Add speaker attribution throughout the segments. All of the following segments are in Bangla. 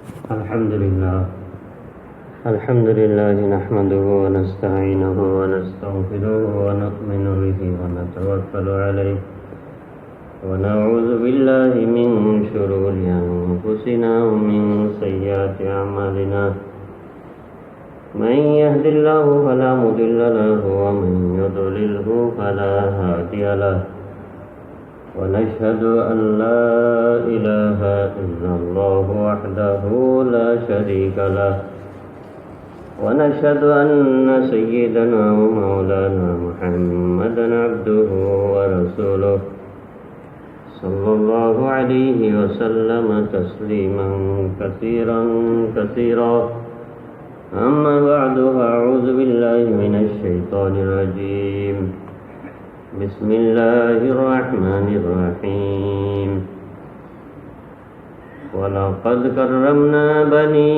Speaker 1: الحمد لله نحمده ونستعينه ونستغفره ونؤمن به ونتوكل عليه ونعوذ بالله من شرور أنفسنا ومن سيئات أعمالنا من يهد الله فلا مضل له ومن يضلله فلا هادي له ونشهد أن لا إله إلا الله وحده لا شريك له ونشهد أن سيدنا ومولانا محمدا عبده ورسوله صلى الله عليه وسلم تسليما كثيرا أما بعد فأعوذ بالله من الشيطان الرجيم بسم الله الرحمن الرحيم ولقد كرمنا بني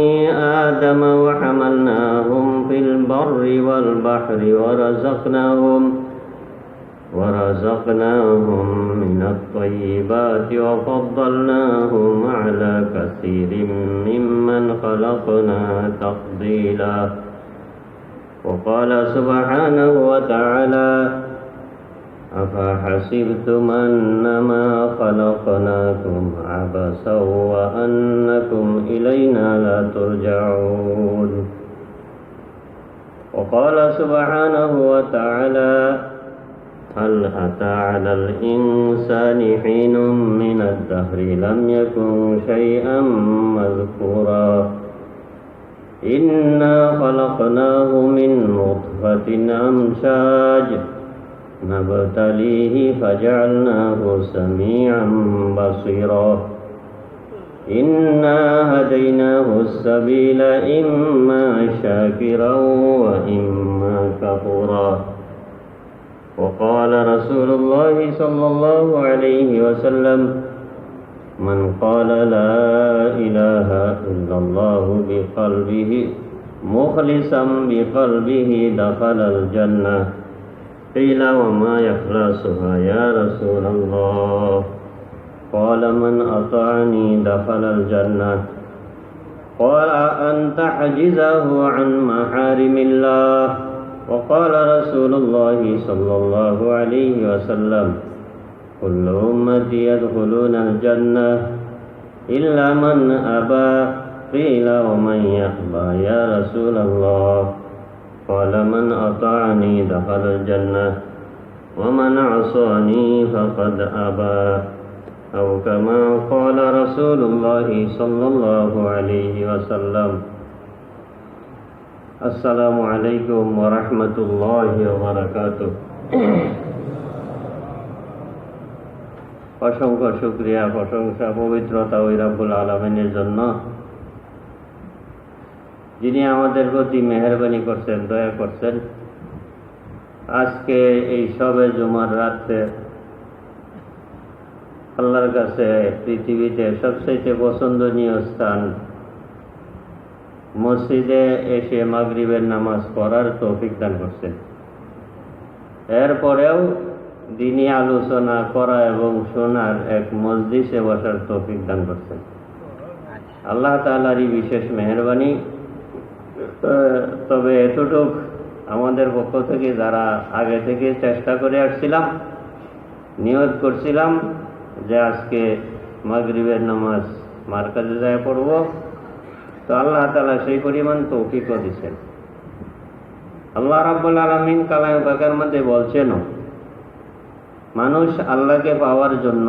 Speaker 1: آدم وحملناهم في البر والبحر ورزقناهم من الطيبات وفضلناهم على كثير ممن خلقنا تفضيلا وقال سبحانه وتعالى أفحسبتم أنما خلقناكم عبثا وأنكم إلينا لا ترجعون وقال سبحانه وتعالى هل أتى على الإنسان حين من الدهر لم يكن شيئا مذكورا إنا خلقناه من نطفة أمشاج نبتليه فجعلناه سميعا بصيرا إنا هديناه السبيل إما شاكرا وإما كفورا وقال رسول الله صلى الله عليه وسلم من قال لا إله إلا الله بقلبه مخلصا بقلبه دخل الجنة قيل وما يخلصها يا رسول الله قال من أطاعني دخل الجنة قال أن تحجزه عن محارم الله وقال رسول الله صلى الله عليه وسلم كل أمتي يدخلون الجنة إلا من أبى قيل ومن يأبى يا رسول الله قال من أطاعني دخل الجنة ومن عصاني فقد أبى أو كما قال رسول الله صلى الله عليه وسلم السلام عليكم ورحمة الله وبركاته অসংখ্য শুকরিয়া প্রশংসা পবিত্রতা ওই রব্বুল আলামিনের জন্য যিনি আমাদের প্রতি মেহেরবানি করছেন, দয়া করছেন। আজকে এই সবে জুমার রাতে আল্লাহর কাছে পৃথিবীতে সবচেয়ে পছন্দনীয় স্থান মসজিদে এসে মাগরিবের নামাজ পড়ার তৌফিক দান করছেন। এরপরেও দিনী আলোচনা করা এবং শোনার এক মজলিসে বসার তৌফিক দান করছেন। আল্লাহ তাআলারই বিশেষ মেহেরবানি। তবে এতটুক আমাদের পক্ষ থেকে যারা আগে থেকে চেষ্টা করে আসছিলাম, নিয়ত করছিলাম যে আজকে মাগরিবের নামাজ মারকাজে যায় পড়ব, তো আল্লাহ তাআলা সেই পরিমাণ তৌফিকও দিচ্ছেন। আল্লাহ রাব্বুল আলামিন কালামে পাকের মধ্যে বলছেন, মানুষ আল্লাহকে পাওয়ার জন্য,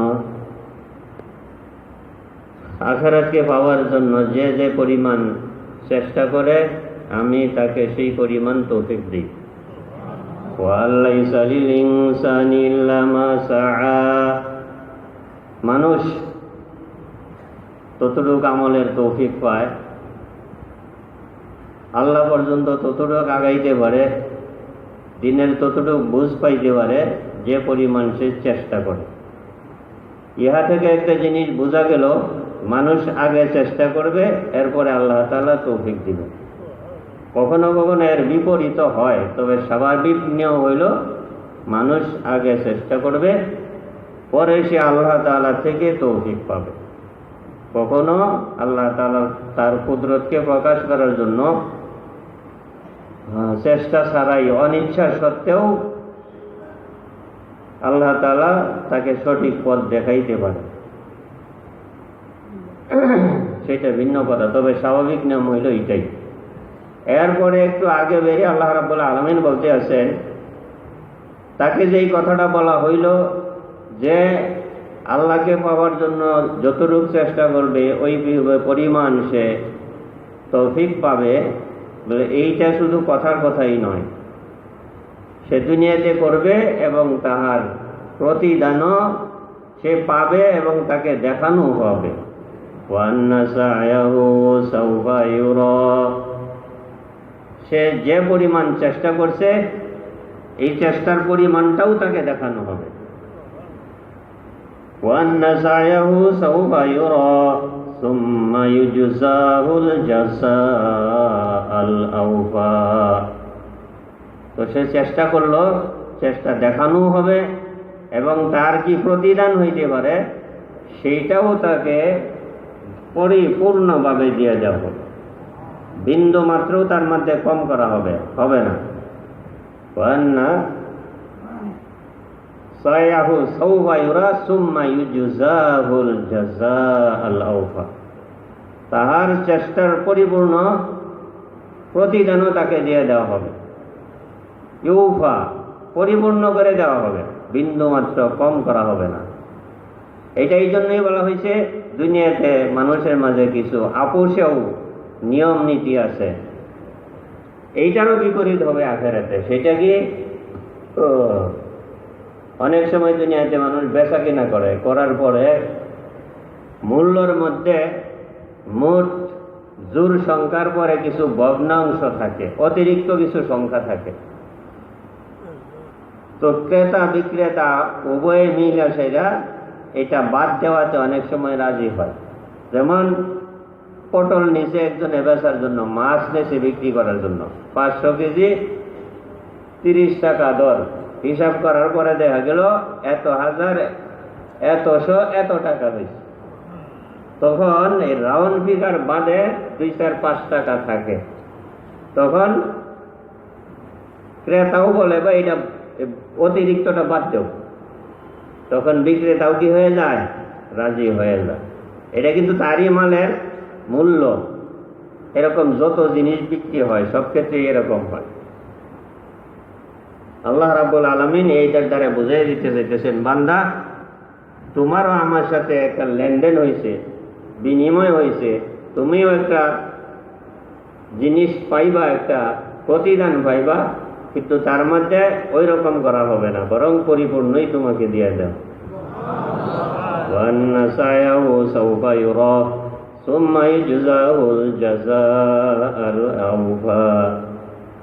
Speaker 1: আখিরাতকে পাওয়ার জন্য যে যে পরিমাণ চেষ্টা করে আমি তাকে সেই পরিমাণ তৌফিক দিই। ওয়ালাইসা লিল ইনসানি ইল্লা মা সাআ, মানুষ ততটুকু আমলের তৌফিক পায়, আল্লাহ পর্যন্ত ততটুকু আগাইতে পারে, দিনের ততটুকু বুঝ পাইতে পারে যে পরিমাণ সে চেষ্টা করে। ইহা থেকে একটা জিনিস বোঝা গেল, মানুষ আগে চেষ্টা করবে, এরপরে আল্লাহ তাআলা তৌফিক দিবেন। কখনো কখনো এর বিপরীত হয়, তবে স্বাভাবিক নিয়ম হইল মানুষ আগে চেষ্টা করবে, পরে সে আল্লাহ তাআলা থেকে তৌফিক পাবে। কখনো আল্লাহ তাআলা তার কুদরতকে প্রকাশ করার জন্য চেষ্টা ছাড়াই অনিচ্ছা সত্ত্বেও আল্লাহ তাআলা তাকে সঠিক পথ দেখাইতে পারে, সেটা ভিন্ন কথা। তবে স্বাভাবিক নিয়ম হইল এটাই। এরপরে একটু আগে বেরিয়ে আল্লাহ রাব্বুল আলামিন বলতে আছেন, তাকে যেই কথাটা বলা হইল যে আল্লাহকে পাওয়ার জন্য যতটুকু চেষ্টা করবে ওই পরিমাণ সে তৌফিক পাবে, বলে এইটা শুধু কথার কথাই নয়, সে দুনিয়াতে করবে এবং তাহার প্রতিদানও সে পাবে এবং তাকে দেখানো হবে। সে যে পরিমাণ চেষ্টা করছে এই চেষ্টার পরিমাণটাও তাকে দেখানো হবে। তো সে চেষ্টা করলো, চেষ্টা দেখানো হবে এবং তার কি প্রতিদান হইতে পারে সেইটাও তাকে পরিপূর্ণভাবে দিয়ে দেওয়া হবে, বিন্দু মাত্রও তার মধ্যে কম করা হবে না। তাহার চেষ্টার পরিপূর্ণ প্রতিদানও তাকে দিয়ে দেওয়া হবে, ইউফা পরিপূর্ণ করে দেওয়া হবে, বিন্দু মাত্র কম করা হবে না। এটা এই জন্যই বলা হয়েছে দুনিয়াতে মানুষের মাঝে কিছু আপোষেও নিয়ম নীতি আছে, এইটারও বিপরীত হবে আখেরাতে। সেটা কি, অনেক সময় দুনিয়াতে মানুষ বেচা কিনা করার পরে মূল্যর মধ্যে মোট জোর সংখ্যার পরে কিছু ভগ্নাংশ থাকে, অতিরিক্ত কিছু সংখ্যা থাকে। তো ক্রেতা বিক্রেতা উভয়ে মিলে সেটা এটা বাদ দেওয়াতে অনেক সময় রাজি হয়। যেমন পটল নিচে একজনে বেচার জন্য, মাছ নিচে বিক্রি করার জন্য 500 কেজি 30 টাকা দর, হিসাব করার পরে দেখা গেল এত হাজার এতশো এত টাকা হয়েছে। তখন এই রাউন্ড ফিগার বাদে 2-4-5 টাকা থাকে। তখন ক্রেতাও বলে বা এটা অতিরিক্তটা বাদ দেও, তখন বিক্রেতাও কি হয়ে যায়, রাজি হয়ে যায়। এটা কিন্তু তারই মালের মূল্য। এরকম যত জিনিস বিক্রি হয় সব ক্ষেত্রে এরকম হয়। আল্লাহ রাব্বুল আলামিন এইটার দ্বারা বুঝাই দিতে চাইতেছেন, বান্দা তোমারও আমার সাথে একটা লেনদেন হয়েছে, বিনিময় হয়েছে, তুমিও একটা জিনিস পাইবা, একটা প্রতিদান পাইবা, কিন্তু তার মধ্যে ওই রকম করা হবে না, বরং পরিপূর্ণই তোমাকে দিয়ে দেব।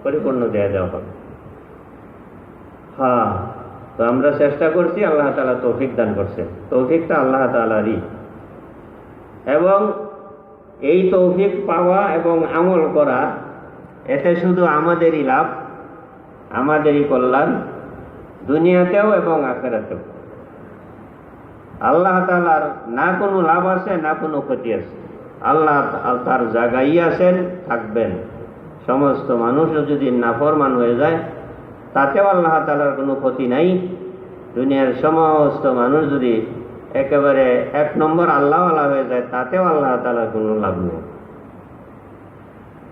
Speaker 1: পরিপূর্ণ দিয়ে দেওয়া হবে। হ্যাঁ, তো আমরা চেষ্টা করছি, আল্লাহ তাআলা তৌফিক দান করছেন। তৌফিকটা আল্লাহ তাআলারই, এবং এই তৌফিক পাওয়া এবং আমল করা এতে শুধু আমাদেরই লাভ, আমাদেরই কল্যাণ, দুনিয়াতেও এবং আখিরাতেও। আল্লাহ তাআলার না কোনো লাভ আছে না কোনো ক্ষতি আছে। আল্লাহ তার জায়গায় আছেন, থাকবেন। সমস্ত মানুষও যদি নাফরমান হয়ে যায় তাতেও আল্লাহ তাআলার কোনো ক্ষতি নাই। দুনিয়ার সমস্ত মানুষ যদি একেবারে 1 নম্বর আল্লাহওয়ালা হয়ে যায় তাতেও আল্লাহ তাআলার কোনো লাভ নেই।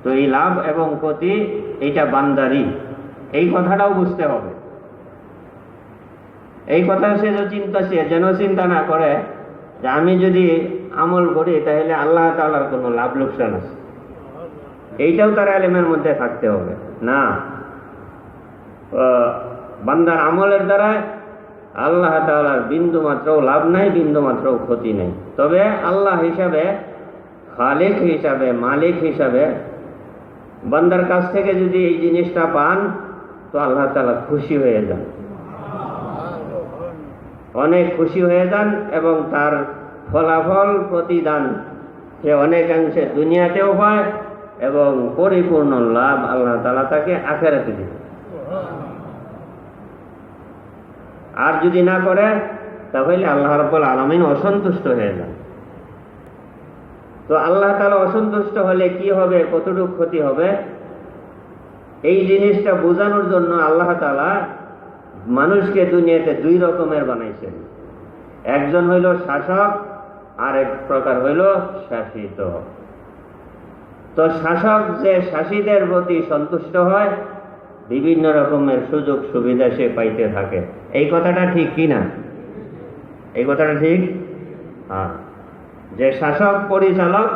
Speaker 1: তো এই লাভ এবং ক্ষতি এইটা বান্দারই, এই কথাটাও বুঝতে হবে। এই কথা সে যেন চিন্তা না করে যে আমি যদি আমল করি তাহলে আল্লাহ তাআলার কোনো লাভ লোকসান আছে, এইটাও তার ইলমের মধ্যে থাকতে হবে না। বান্দার আমলের দ্বারা আল্লাহ তাআলার বিন্দু মাত্রও লাভ নাই, বিন্দু মাত্রও ক্ষতি নেই। তবে আল্লাহ হিসাবে, খালিক হিসাবে, মালিক হিসাবে বান্দার কাছ থেকে যদি এই জিনিসটা পান তো আল্লাহ তাআলা খুশি হয়ে যান, অনেক খুশি হয়ে যান, এবং তার ফলাফল প্রতিদান সে অনেকাংশে দুনিয়াতেও পায় এবং পরিপূর্ণ লাভ আল্লাহ তাআলা তাকে আখিরাতে দিবেন। আর যদি না করে তাহলে আল্লাহ রাব্বুল আলামিন অসন্তুষ্ট হয়ে যান। তো আল্লাহ তাআলা অসন্তুষ্ট হলে কি হবে, কতটুকু ক্ষতি হবে, এই জিনিসটা বোঝানোর জন্য আল্লাহ তাআলা মানুষকে দুনিয়াতে দুই রকমের বানাইছেন। একজন হইল শাসক, আর এক প্রকার হইল শাসিত। তো শাসক যে শাসিতের প্রতি সন্তুষ্ট হয়, বিভিন্ন রকমের সুযোগ সুবিধা সে পাইতে থাকে। এই কথাটা ঠিক কি না? এই কথাটা ঠিক। হ্যাঁ, যে শাসক পরিচালক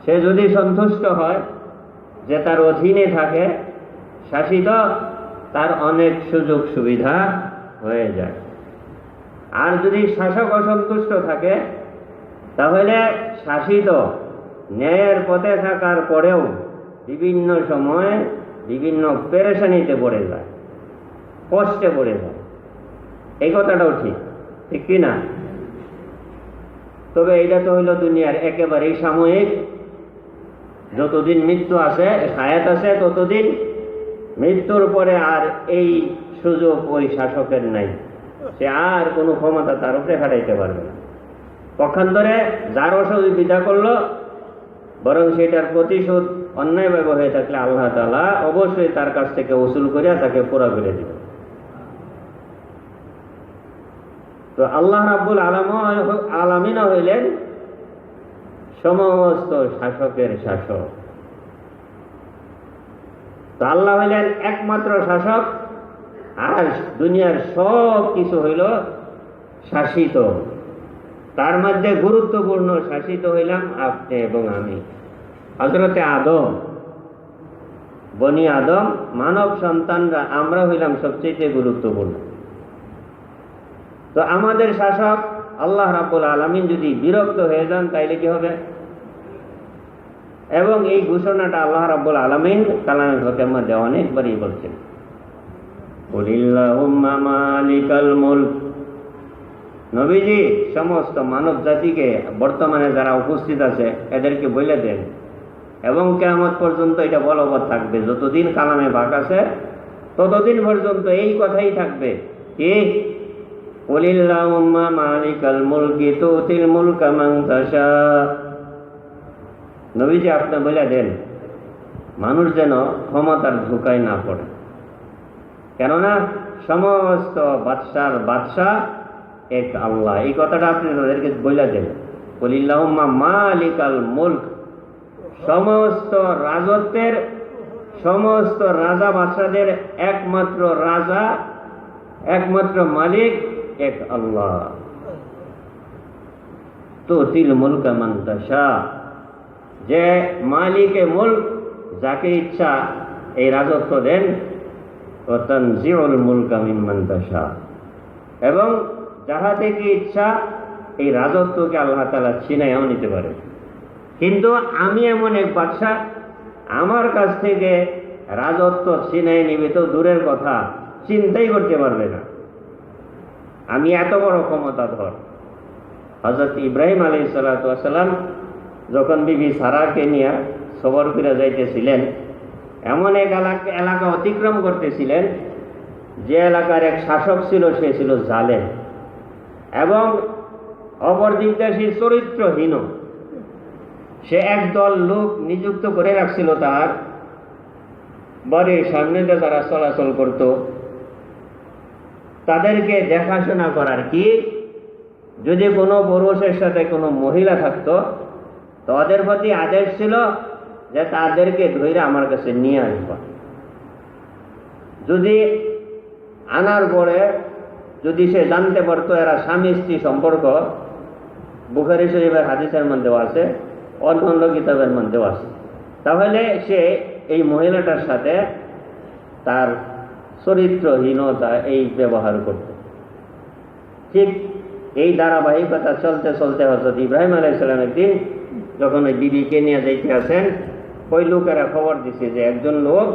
Speaker 1: সে যদি সন্তুষ্ট হয় যে তার অধীনে থাকে, শাসিত তার অনেক সুযোগ সুবিধা হয়ে যায়। আর যদি শাসক অসন্তুষ্ট থাকে, তাহলে শাসিত ন্যায়ের পথে থাকার পরেও বিভিন্ন সময়ে বিভিন্ন পেরেশানিতে পড়ে যায়, কষ্টে পড়ে যায়। এই কথাটাও ঠিক, ঠিক কি না? তবে এটা তো হইল দুনিয়ার একেবারেই সাময়িক। যতদিন মৃত্যু আছে, হায়াত আছে, ততদিন। মৃত্যুর পরে আর এই সুযোগ ওই শাসকের নাই, সে আর কোনো ক্ষমতা তার উপরে খাটাইতে পারবে না। পক্ষান্তরে যার অসুবিধা করলো, বরং সেটার প্রতিশোধ অন্যায়ভাবে হয়ে থাকলে আল্লাহ তাআলা অবশ্যই তার কাছ থেকে উসুল করে তাকে পুরা করে দিবে। তো আল্লাহ রাব্বুল আলামিন হইলেন সমস্ত শাসকের শাসক। তো আল্লাহ হইলেন একমাত্র শাসক, আর দুনিয়ার সব কিছু হইল শাসিত। তার মধ্যে গুরুত্বপূর্ণ শাসিত হইলাম আপনি এবং আমি। হযরতে আদম, বনি আদম, মানব সন্তানরা আমরা হইলাম সবচেয়ে গুরুত্বপূর্ণ। তো আমাদের শাসক আল্লাহ রাব্বুল আলামিন যদি বিরক্ত হয়ে যান, তাইলে কি হবে? এবং এই ঘোষণাটা আল্লাহ রাব্বুল আলামিন কালামে পাকের মধ্যে অনেকবারই বলছেন, কুলিল্লাহুম্মা মালিকাল মুলক। নবীজি সমস্ত মানব জাতিকে, বর্তমানে যারা উপস্থিত আছে এদেরকে বলে দেন, এবং কিয়ামত পর্যন্ত এটা বলবৎ থাকবে। যতদিন কালামে পাক আছে ততদিন পর্যন্ত এই কথাই থাকবে, কি কুলিল্লাহুম্মা মালিকাল মুলকি তুতিল মুলকা মান তাশা। নবীজি আপনি বলে দেন, মানুষ যেন ক্ষমতার ধোঁকায় না পড়ে, কেননা সমস্ত বাদশার বাদশাহ এক আল্লাহ। এই কথাটা আপনি তাদেরকে বলে দেন, কুলিল্লাহুম্মা মালিকাল মুলক। সমস্ত রাজত্বের, সমস্ত রাজা বাদশাদের একমাত্র রাজা, একমাত্র মালিক এক আল্লাহ। তুতিল মুলকা মান তাশা, যে মালিকে মুলক, যাকে ইচ্ছা এই রাজত্ব দেন। ওয়া তানজিউল মুলকা মিম্মান তাশা, এবং যাহা থেকে ইচ্ছা এই রাজত্বকে আল্লাহ তাআলা ছিনাইয়াও নিতে পারে। কিন্তু আমি এমন এক বাদশা, আমার কাছ থেকে রাজত্ব ছিনাই নিবে তো দূরের কথা, চিন্তাই করতে পারবে না। আমি এত বড় ক্ষমতাধর। হযরত ইব্রাহিম আলাইহিস সালাতু ওয়াস সালাম যখন বিবি সারাকে নিয়ে সফর করে যাইতেছিলেন, এমন এক এলাকা অতিক্রম করতেছিলেন যে এলাকার এক শাসক ছিল, সে ছিল জালেম এবং অপর দিক দিয়ে সে চরিত্রহীন। সে একদল লোক নিযুক্ত করে রাখছিল তার বাড়ির সামনে দিয়ে যারা চলাচল করত, তাদেরকে দেখাশোনা করার। কি যদি কোনো পুরুষের সাথে কোনো মহিলা থাকতো, তো ওদের প্রতি আদেশ ছিল যে তাদেরকে ধরে আমার কাছে নিয়ে আসবা। যদি আনার পরে যদি সে জানতে পারতো এরা স্বামী স্ত্রী সম্পর্ক, বুখারী শরীফের হাদিসের মধ্যেও আছে, অন্য কিতাবের মধ্যেও আছে, তাহলে সে এই মহিলাটার সাথে তার চরিত্রহীনতা এই ব্যবহার করত। ঠিক এই ধারাবাহিকতা চলতে চলতে হযরত ইব্রাহিম আলাইহিস সালাম একদিন যখন ওই বিবিকে নিয়ে যাইতে আসেন, ওই লোকেরা খবর দিছে যে একজন লোক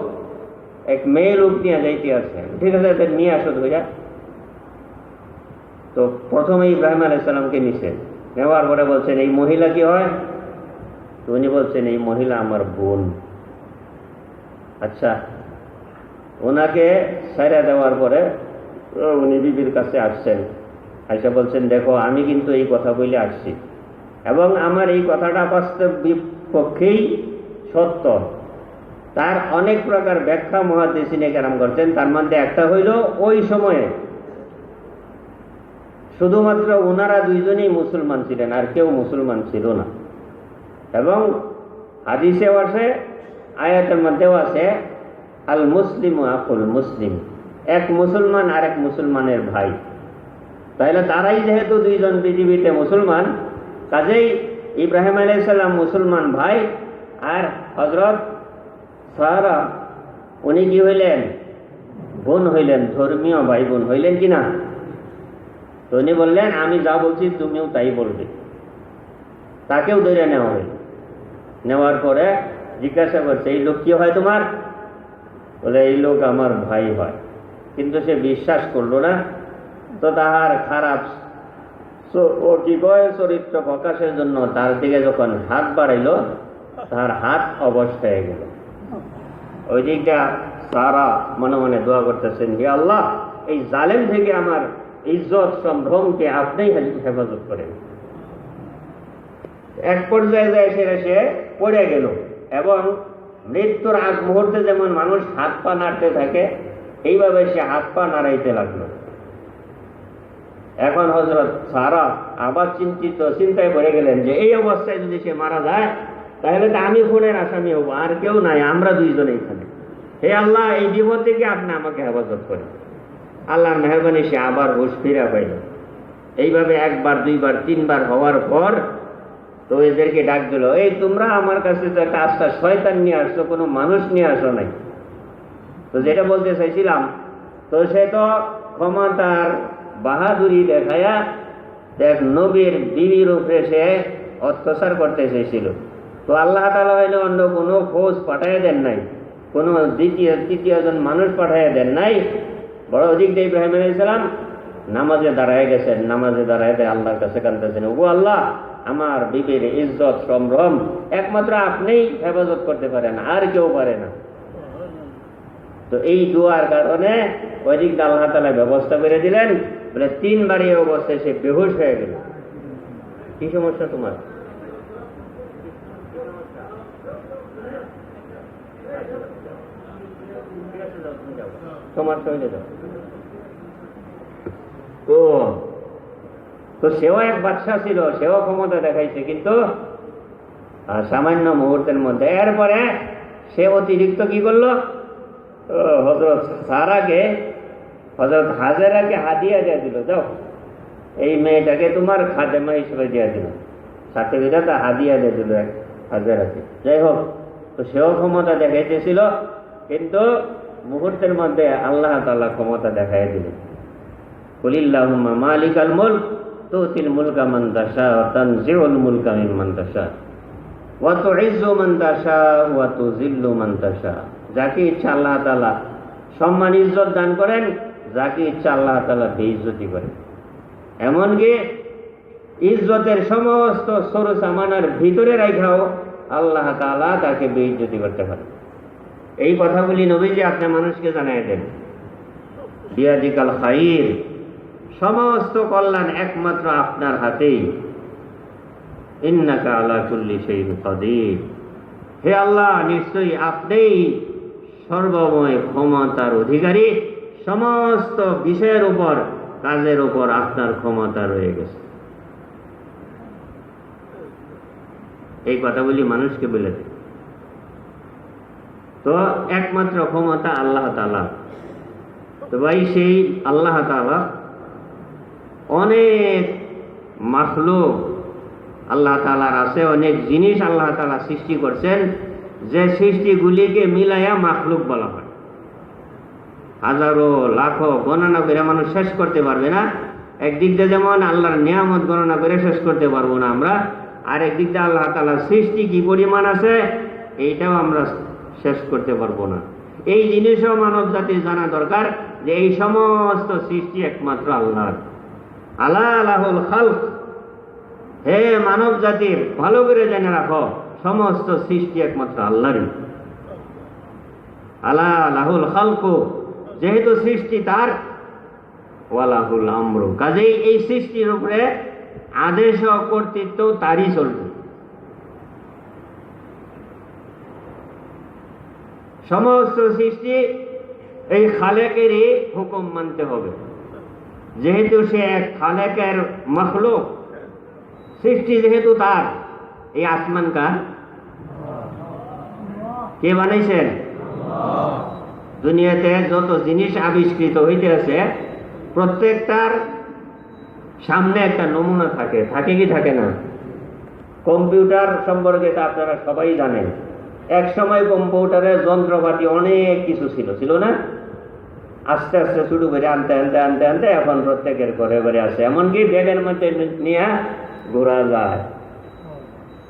Speaker 1: এক মেয়ে লোক নিয়ে যাইতে আসেন, ঠিক আছে এদের নিয়ে আসো ধইরা। তো প্রথমে ইব্রাহিম আলাইহিস সালামকে নিছেন, নেওয়ার পরে বলছেন এই মহিলা কি হয়? তো উনি বলছেন এই মহিলা আমার বোন। আচ্ছা, ওনাকে ছাইড়া দেওয়ার পরে উনি বিবির কাছে আসছেন, আইসা বলছেন দেখো আমি কিন্তু এই কথা বলে আসছি, এবং আমার এই কথাটা বাস্তব পক্ষেই সত্য। তার অনেক প্রকার ব্যাখ্যা মুহাদ্দিসিনে কেরাম করছেন। তার মধ্যে একটা হইল ওই সময়ে শুধুমাত্র ওনারা দুইজনই মুসলমান ছিলেন, আর কেউ মুসলমান ছিল না। এবং হাদিসেও আছে, আয়াতের মধ্যেও আছে, আল মুসলিম আকুল মুসলিম, এক মুসলমান আর এক মুসলমানের ভাই। তাহলে তারাই যেহেতু দুইজন পৃথিবীতে মুসলমান, কাজেই ইব্রাহিম আলাইহিস সালাম মুসলমান ভাই, আর হযরত সারা উনি কি হইলেন? বোন হইলেন, ধর্মীয় ভাই বোন হইলেন কিনা? তো উনি বললেন, আমি যা বলছি তুমিও তাই বলবে। তাকেও ধরে নেওয়া হইল। নেওয়ার পরে জিজ্ঞাসা করছে, এই লোক কি হয় তোমার? বলে, এই লোক আমার ভাই হয়। কিন্তু সে বিশ্বাস করলো না। তো তাহার খারাপ ও কি কয় চরিত্র প্রকাশের জন্য তার দিকে যখন হাত বাড়াইল, তার হাত অবশ হয়ে গেল। ওই দিকটা সারা মনে মনে দোয়া করতেছেন, হে আল্লাহ, এই জালেম থেকে আমার ইজ্জত সম্ভ্রমকে আপনিই হেফাজত করেন। এক পর্যায়ে যায় সে পড়ে গেল, এবং মৃত্যুর আগ মুহূর্তে যেমন মানুষ হাত পা নাড়তে থাকে, এইভাবে সে হাত পা নাড়াইতে লাগলো। এখন হযরত সারা আবার চিন্তায় পড়ে গেলেন যে এই অবস্থায় যদি সে মারা যায়, তাহলে তো আমি খুনের আসামি হবো, আর কেউ নাই, আমরা দুইজন এখানে। হে আল্লাহ, এই বিপদ থেকে আপনি আমাকে হেফাজত করেন। আল্লাহর মেহরবানি সে আবার হুঁশ ফিরা পাইল। এইভাবে একবার, দুইবার, তিনবার হওয়ার পর তো এদেরকে ডাক দিল, এই তোমরা আমার কাছে তো একটা আস্থা শয়তান নিয়ে আসছো, কোনো মানুষ নিয়ে আসো নাই। তো যেটা বলতে চাইছিলাম, তো সে তো ক্ষমতার বাহাদুরি দেখায়া এক নবীর বিবির উপরে সে অত্যাচার করতে চেয়েছিল। তো আল্লাহ তাআলা হইলে অন্য কোনো ফৌজ পাঠাইয়া দেন নাই, কোনো তৃতীয় জন মানুষ পাঠাইয়া দেন নাই। বড় অধিক দিয়ে ইব্রাহিম আলাইহিস সালাম নামাজে দাঁড়ায় গেছেন। নামাজে দাঁড়ায় আল্লাহর কাছে কাঁদতেছেন, ওগো আল্লাহ, আমার বিবির ইজ্জত সম্ভ্রম একমাত্র আপনিই হেফাজত করতে পারেন, আর কেউ পারে না। তো এই দোয়ার কারণে ওই দিক আল্লাহ তাআলা ব্যবস্থা করে দিলেন। বলে 3 বার এই অবস্থায় সে বেহুশ হয়ে গেল। কি সমস্যা তোমার? সমস্যা হয়ে যাও। তো সেও এক বাদশা ছিল, সেও ক্ষমতা দেখাইছে, কিন্তু সামান্য মুহূর্তের মধ্যে। এরপরে সে অতিরিক্ত কি করলো? হযরত সারাকে, হযরত হাজেরাকে হাদিয়া দিয়ে দিল, যাও এই মেয়েটাকে তোমার খাদেমা হিসেবে দিয়ে দিল। সাথে বিধাতা হাদিয়া দিয়ে দিল এক হাজেরাকে। যাই হোক, তো সেও ক্ষমতা দেখাইতেছিল, কিন্তু মুহূর্তের মধ্যে আল্লাহ তাআলা ক্ষমতা দেখাই দিলেন। কুলিল্লাহুম্মা মালিকাল মুলক তুতিল মুলকা মান তাশা ওয়া তানজিউল মুলকা মিম্মান তাশা ওয়া তুইজ্জু মান তাশা ওয়া তুযিল্লু মান তাশা। যাকে ইচ্ছা আল্লাহ তাআলা সম্মান ইজ্জত দান করেন, যাকে ইচ্ছা আল্লাহ তাআলা বেইজ্জতি করেন। এমনকি ইজ্জতের সমস্ত সরসামানার ভিতরে রাখাও আল্লাহ তাআলা তাকে বেইজ্জতি করতে পারেন। এই কথাগুলি নবীজি আপনি মানুষকে জানাই দেন। বিয়াদিকাল খাইর, সমস্ত কল্যাণ একমাত্র আপনার হাতেই। ইন্নাকা আলা কুল্লি শাইইন কাদির, হে আল্লাহ, নিশ্চয়ই আপনিই সর্বময় ক্ষমতার অধিকারী। সমস্ত বিষয়ের উপর, কাজের উপর আপনার ক্ষমতা রয়ে গেছে। এই কথাগুলি মানুষকে বলে দেয়। তো একমাত্র ক্ষমতা আল্লাহ তাআলা। তো ভাই, সেই আল্লাহ তাআলা অনেক মাখলুক আল্লাহ তাআলার আছে, অনেক জিনিস আল্লাহ তাআলা সৃষ্টি করছেন, যে সৃষ্টিগুলিকে মিলাইয়া মাখলুক বলা হয়। হাজারো লাখো গণনা করে মানুষ শেষ করতে পারবে না। একদিক দিয়ে যেমন আল্লাহর নিয়ামত গণনা করে শেষ করতে পারবো না আমরা, আর একদিক দিয়ে আল্লাহ তাআলার সৃষ্টি কি পরিমাণ আছে এইটাও আমরা শেষ করতে পারবো না। এই জিনিসও মানব জাতির জানা দরকার যে এই সমস্ত সৃষ্টি একমাত্র আল্লাহর। আলা লাহুল খালক, হে মানব জাতির, ভালো করে জেনে রাখো, সমস্ত সৃষ্টি একমাত্র আল্লাহরই। আলা লাহুল খালক, যেহেতু সৃষ্টি তার, ওয়ালাহুল আমরু, কাজেই এই সৃষ্টির উপরে আদেশ ও কর্তৃত্ব তারই চলবে। সমস্ত সৃষ্টি এই খালেকেরই হুকুম মানতে হবে, যেহেতু সে এক খালেকের মখলুক, সৃষ্টি যেহেতু তার। এই আসমান কার? কে বানাইছেন? দুনিয়াতে যত জিনিস আবিষ্কৃত হইতে আছে প্রত্যেকটার সামনে একটা নমুনা থাকে, থাকে কি থাকে না? কম্পিউটার সম্পর্কে তো আপনারা সবাই জানেন। এক সময় কম্পিউটারের যন্ত্রপাতি অনেক কিছু ছিল, ছিল না? আস্তে আস্তে শুরু করে আনতে আনতে আনতে আনতে এখন প্রত্যেকের ঘরে ঘরে আছে, এমনকি ব্যাগের মধ্যে নিয়ে ঘোরা যায়।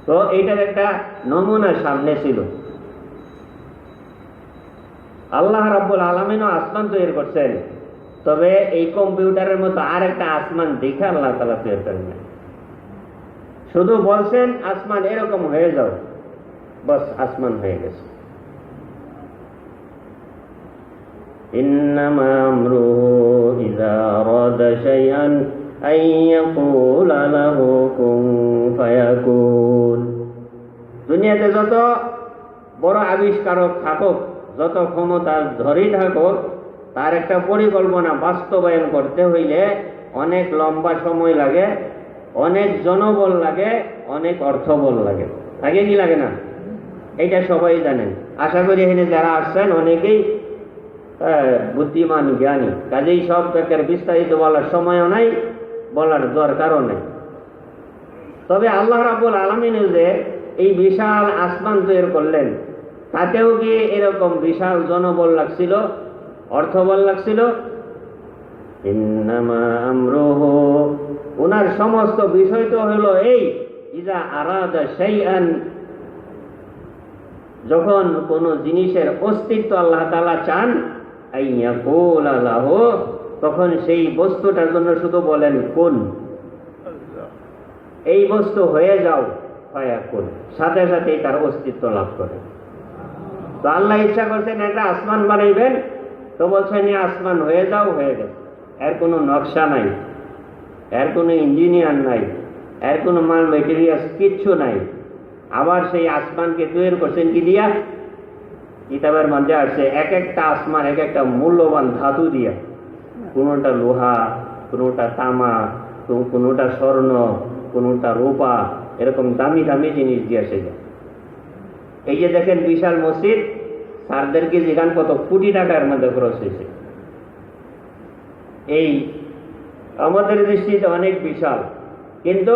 Speaker 1: তো এইটার একটা নমুনা সামনে ছিল। আল্লাহ রাব্বুল আলামিনও আসমান তৈরি করছেন, তবে এই কম্পিউটারের মতো আর একটা আসমান দেখে আল্লাহ তাআলা তৈরি করেন না। শুধু বলছেন আসমান এরকম হয়ে যাও, বস আসমান হয়ে গেছে। ইন্নামা আমরুহু ইযা আরাদা শাইআন আন ইয়াকুলা লাহু কুন ফায়াকুন। দুনিয়াতে যত বড় আবিষ্কারক থাকুক, যত ক্ষমতা ধরেই থাকুক, তার একটা পরিকল্পনা বাস্তবায়ন করতে হইলে অনেক লম্বা সময় লাগে, অনেক জনবল লাগে, অনেক অর্থবল লাগে। লাগে কি লাগে না? এটা সবাই জানেন। আশা করি এখানে যারা আসছেন অনেকেই বুদ্ধিমান জ্ঞানী, কাজেই সব ব্যাপারে বিস্তারিত বলার সময়ও নাই, বলার দরকারও নেই। তবে আল্লাহ রাব্বুল আলামিন যে এই বিশাল আসমান তৈরি করলেন, তাতেও কি এরকম বিশাল জনবল লাগছিল, অর্থবল লাগছিল? ইন্নামা আমরুহু, ওনার সমস্ত বিষয় তো হলো এই ইযা আরাদা শাইআন, যখন কোন জিনিসের অস্তিত্ব আল্লাহ তাআলা চান, আইয়াকুলা লাহু, তখন সেই বস্তুটার জন্য শুধু বলেন কুন, এই বস্তু হয়ে যাও, ফায়াকুন, সাথে সাথেই তার অস্তিত্ব লাভ করে। তো আল্লাহ ইচ্ছা করছেন একটা আসমান বানাইবেন, তো বলছেন এই আসমান হয়ে যাও, হয়ে গেছে। এর কোনো নকশা নাই, এর কোনো ইঞ্জিনিয়ার নাই, এর কোনো মাল মেটেরিয়ালস কিচ্ছু নাই। আবার সেই আসমানকে তৈরি করছেন কি দিয়া? কিতাবের মধ্যে আসছে এক একটা আসমান এক একটা মূল্যবান ধাতু দিয়া, কোনোটা লোহা, কোনোটা তামা, কোনোটা স্বর্ণ, কোনোটা রূপা, এরকম দামি দামি জিনিস দিয়ে সেটা। এই যে দেখেন বিশাল মসজিদ, স্যারদেরকে যেখান কত কোটি টাকার মধ্যে খরচ হয়েছে। এই আমাদের দৃষ্টিতে অনেক বিশাল, কিন্তু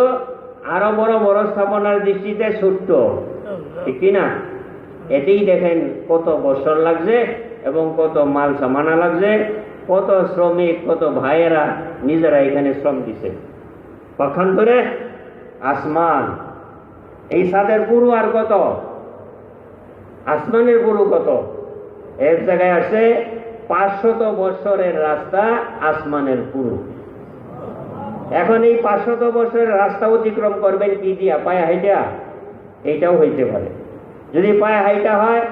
Speaker 1: আরো বড় বড় স্থাপনার দৃষ্টিতে ছোট্ট, ঠিক কিনা? এতেই দেখেন কত বছর লাগছে এবং কত মাল সামানা লাগছে, কত শ্রমিক, কত ভাইয়েরা নিজেরা এখানে শ্রম দিছে। পক্ষান্তরে আসমান, এই ছাদের পুরু আর কত, আসমানের পুরু কত? এক জায়গায় আছে 500 বছরের রাস্তা আসমানের পুরু। এখন এই 500 বছরের রাস্তা অতিক্রম করবেন কি দিয়া? পায়ে হাইটা? এইটাও হইতে পারে। যদি পায়ে হাইটা হয়,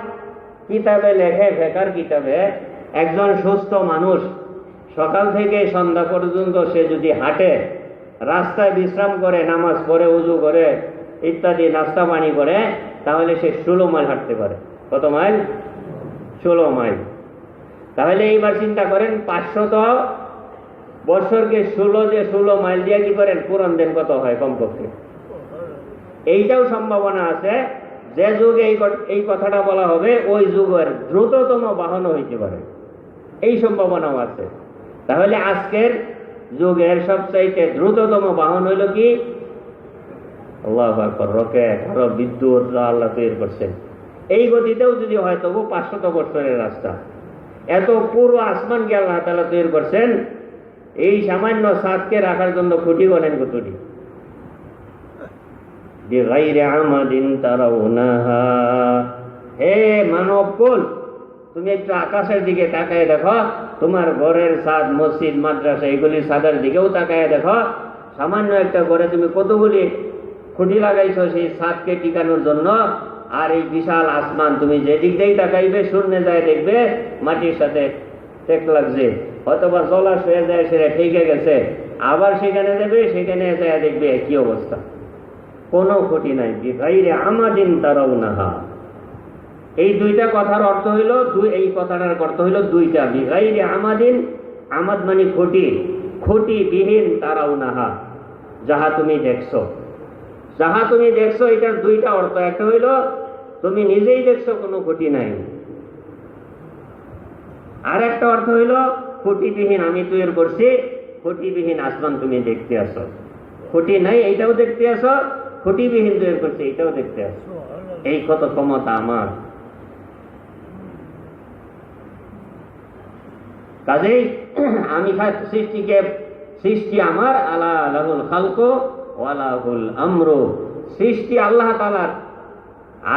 Speaker 1: কিতাবে লেখে, ফেকার কিতাবে, একজন সুস্থ মানুষ সকাল থেকে সন্ধ্যা পর্যন্ত সে যদি হাঁটে, রাস্তায় বিশ্রাম করে, নামাজ পড়ে, উজু করে, ইত্যাদি নাস্তা পানি করে, তাহলে সে 16 মাইল হাঁটতে পারে। কত মাইল? 16 মাইল। তাহলে এইবার চিন্তা করেন, 500 বছরকে 16 মাইল দিয়ে কি করেন পূরণ দেন, কত হয় কমপক্ষে? এইটাও সম্ভাবনা আছে যে যুগে এই কথাটা বলা হবে, ওই যুগের দ্রুততম বাহন হইতে পারে, এই সম্ভাবনাও আছে। তাহলে আজকের যুগের সবচাইতে দ্রুততম বাহন হইল কি? আল্লাহু আকবার, রকেট, আরো বিদ্যুৎ আল্লাহ তৈরি করছেন। এই গতিতেও যদি হয় তবু 500 বছরের রাস্তা। এত পুরো আসমানকে আল্লাহ তাআলা তৈরি করছেন, এই সামান্য ছাদকে রাখার জন্য খুঁটি করেন কতটি? বিগাইরি আমাদিন তারাউনাহা। হে মানব কুল, তুমি একটু আকাশের দিকে তাকায় দেখো, তোমার ঘরের ছাদ, মসজিদ, মাদ্রাসা, এগুলির ছাদের দিকেও তাকায় দেখো। সামান্য একটা ঘরে তুমি কতগুলি খুঁটি লাগাইছো সেই ছাদকে টিকানোর জন্য। আর এই বিশাল আসমান, তুমি যেদিক দিয়েই তাকাইবে শূন্য যায় দেখবে মাটির সাথে টেক লাগছে, অথবা জলাশয়ে যায় সেটা ঠেকে গেছে, আবার সেখানে দেবে, সেখানে এসে দেখবে একই অবস্থা, কোনো ক্ষতি নাই। বিগাইরি আমাদিন তারাউনাহা, এই দুইটা কথার অর্থ হইল, এই কথাটার অর্থ হইল দুইটা। বিগাইরি আমাদিন, আমাদ মানে ক্ষতি, ক্ষতি বিহীন তারাউনাহা, যাহা তুমি দেখছো, যাহা তুমি দেখছো, এটার দুইটা অর্থ। একটা হইল তুমি নিজেই দেখছো কোনো ক্ষতি নাই, আর একটা অর্থ হইল ক্ষতিবিহীন আমি তৈরি করছি, ক্ষতিবিহীন আসমান তুমি দেখতে আসো, ক্ষতি নাই এইটাও দেখতে আসো, ক্ষতিবিহীন তৈরি করছি এইটাও দেখতে আসো। এই কত ক্ষমতা আমার। কাজেই আমি সৃষ্টি আমার, আলা লাহুল খালকু ওয়া লাহুল আমরু, সৃষ্টি আল্লাহ তাআলার,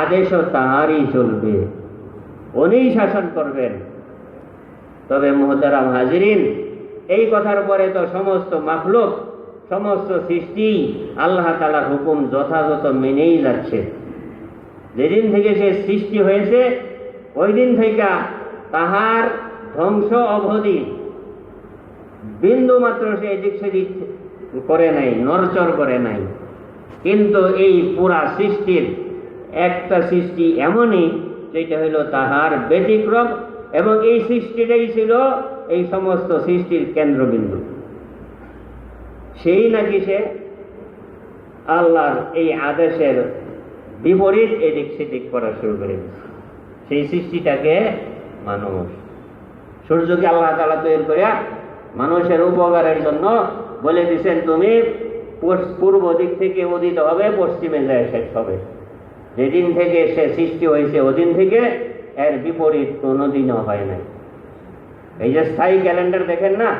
Speaker 1: আদেশও তাহারই চলবে, উনিই শাসন করবেন। তবে মুহতারাম হাজিরিন, এই কথার পরে তো সমস্ত মাখলুক, সমস্ত সৃষ্টি আল্লাহ তাআলার হুকুম যথাযথ মেনেই যাচ্ছে। যেদিন থেকে সে সৃষ্টি হয়েছে ওই দিন থেকে তাহার ধ্বংস অবধি বিন্দু মাত্র সে এদিক সেদিক করে নাই, নড়চড় করে নাই। কিন্তু এই পুরা সৃষ্টির একটা সৃষ্টি এমনই, যেটা হইল তাহার ব্যতিক্রম, এবং এই সৃষ্টিটাই ছিল এই সমস্ত সৃষ্টির কেন্দ্রবিন্দু। সেই নাকি সে আল্লাহর এই আদেশের বিপরীত এদিক সেদিক করা শুরু করে দিচ্ছে। সেই সৃষ্টিটাকে মানুষ। সূর্যকে আল্লাহ তাআলা তৈরি করে মানুষের উপকারের জন্য বলে দিচ্ছেন, তুমি পূর্ব দিক থেকে উদিত হবে, পশ্চিমে যায় শেষ হবে। যেদিন থেকে সে সৃষ্টি হয়েছে ওদিন থেকে এর বিপরীত কোনোদিনও হয় নাই। এই যে স্থায়ী ক্যালেন্ডার দেখেন না,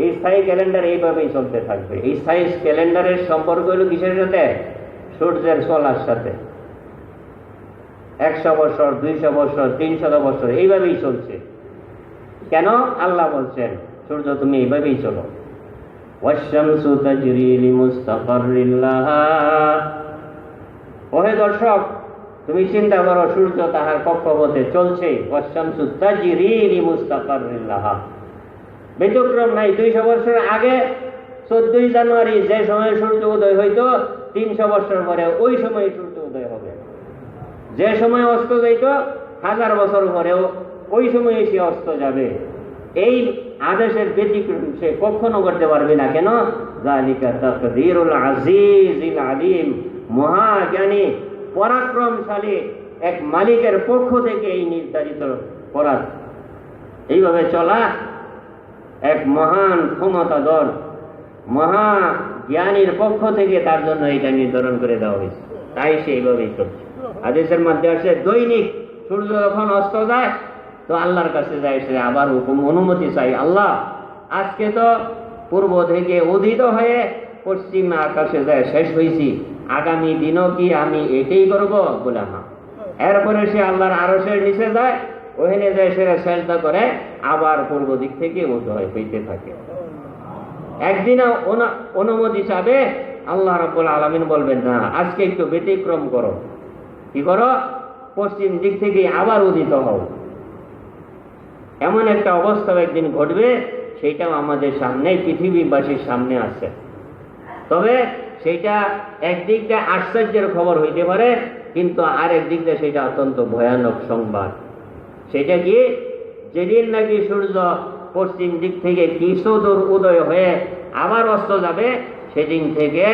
Speaker 1: এই স্থায়ী ক্যালেন্ডার এইভাবেই চলতে থাকবে। এই স্থায়ী ক্যালেন্ডারের সম্পর্ক হলো কিসের সাথে? সূর্যের চলার সাথে। 100 বছর, 200 বছর, 300 বছর এইভাবেই চলছে। কেন? আল্লাহ বলছেন সূর্য তুমি এইভাবেই চলো। ওয়াশ-শামসু তাজরি লিমুস্তাকাররিন লাহা, ওহে দর্শক তুমি চিন্তা করো, সূর্য তাহার কক্ষপথে চলছে। ওয়াশ-শামসু তাজরি লিমুস্তাকাররিন লাহা, ব্যতিক্রম নাই। 200 বছর আগে 14ই জানুয়ারি যে সময় সূর্য উদয় হইতো, 300 বছর পরে ওই সময় সূর্য উদয় হবে। যে সময় অস্ত যাইত 1000 বছর পরেও ওই সময় সে অস্ত যাবে। এই আদেশের ব্যতিক্রম সে কখনো করতে পারবে না। কেন? যালিকা তাকদীরুল আজিজিল আলিম, মহাজ্ঞানী পরাক্রমশালী এক মালিকের পক্ষ থেকে এই নির্ধারিত করা, এইভাবে চলা এক মহান ক্ষমতাধর মহা জ্ঞানীর পক্ষ থেকে তার জন্য এটা নির্ধারণ করে দেওয়া হয়েছে। তাই সে এইভাবেই চলছে। হাদিসের মধ্যে আসে দৈনিক সূর্য যখন অস্ত যায় তো আল্লাহর কাছে যায়, সে আবার হুকুম অনুমতি চাই, আল্লাহ আজকে তো পূর্ব থেকে উদিত হয়ে পশ্চিম আকাশে যায় শেষ হয়েছি, আগামী দিনও কি আমি এটাই করবো? বলে হ্যাঁ। এরপরে সে আল্লাহর আরশের নিচে যায়, ওখানে যায় সে সেজদা করে, আবার পূর্ব দিক থেকে উদয় হইতে থাকে। একদিন অনুমতি চাবে, আল্লাহ রাব্বুল আলামিন বলবেন না আজকে একটু ব্যতিক্রম করো। কি করো? পশ্চিম দিক থেকে আবার উদিত হও। এমন একটা অবস্থা একদিন ঘটবে, সেইটাও আমাদের সামনে, পৃথিবীবাসীর সামনে আছে। তবে সেটা একদিকটা আশ্চর্যের খবর হইতে পারে, কিন্তু আর একদিকটা সেটা অত্যন্ত ভয়ানক সংবাদ। সেটা কি? যেদিন নাকি সূর্য পশ্চিম দিক থেকে কিছু দূর উদয় হয়ে আবার অস্ত যাবে, সেদিন থেকে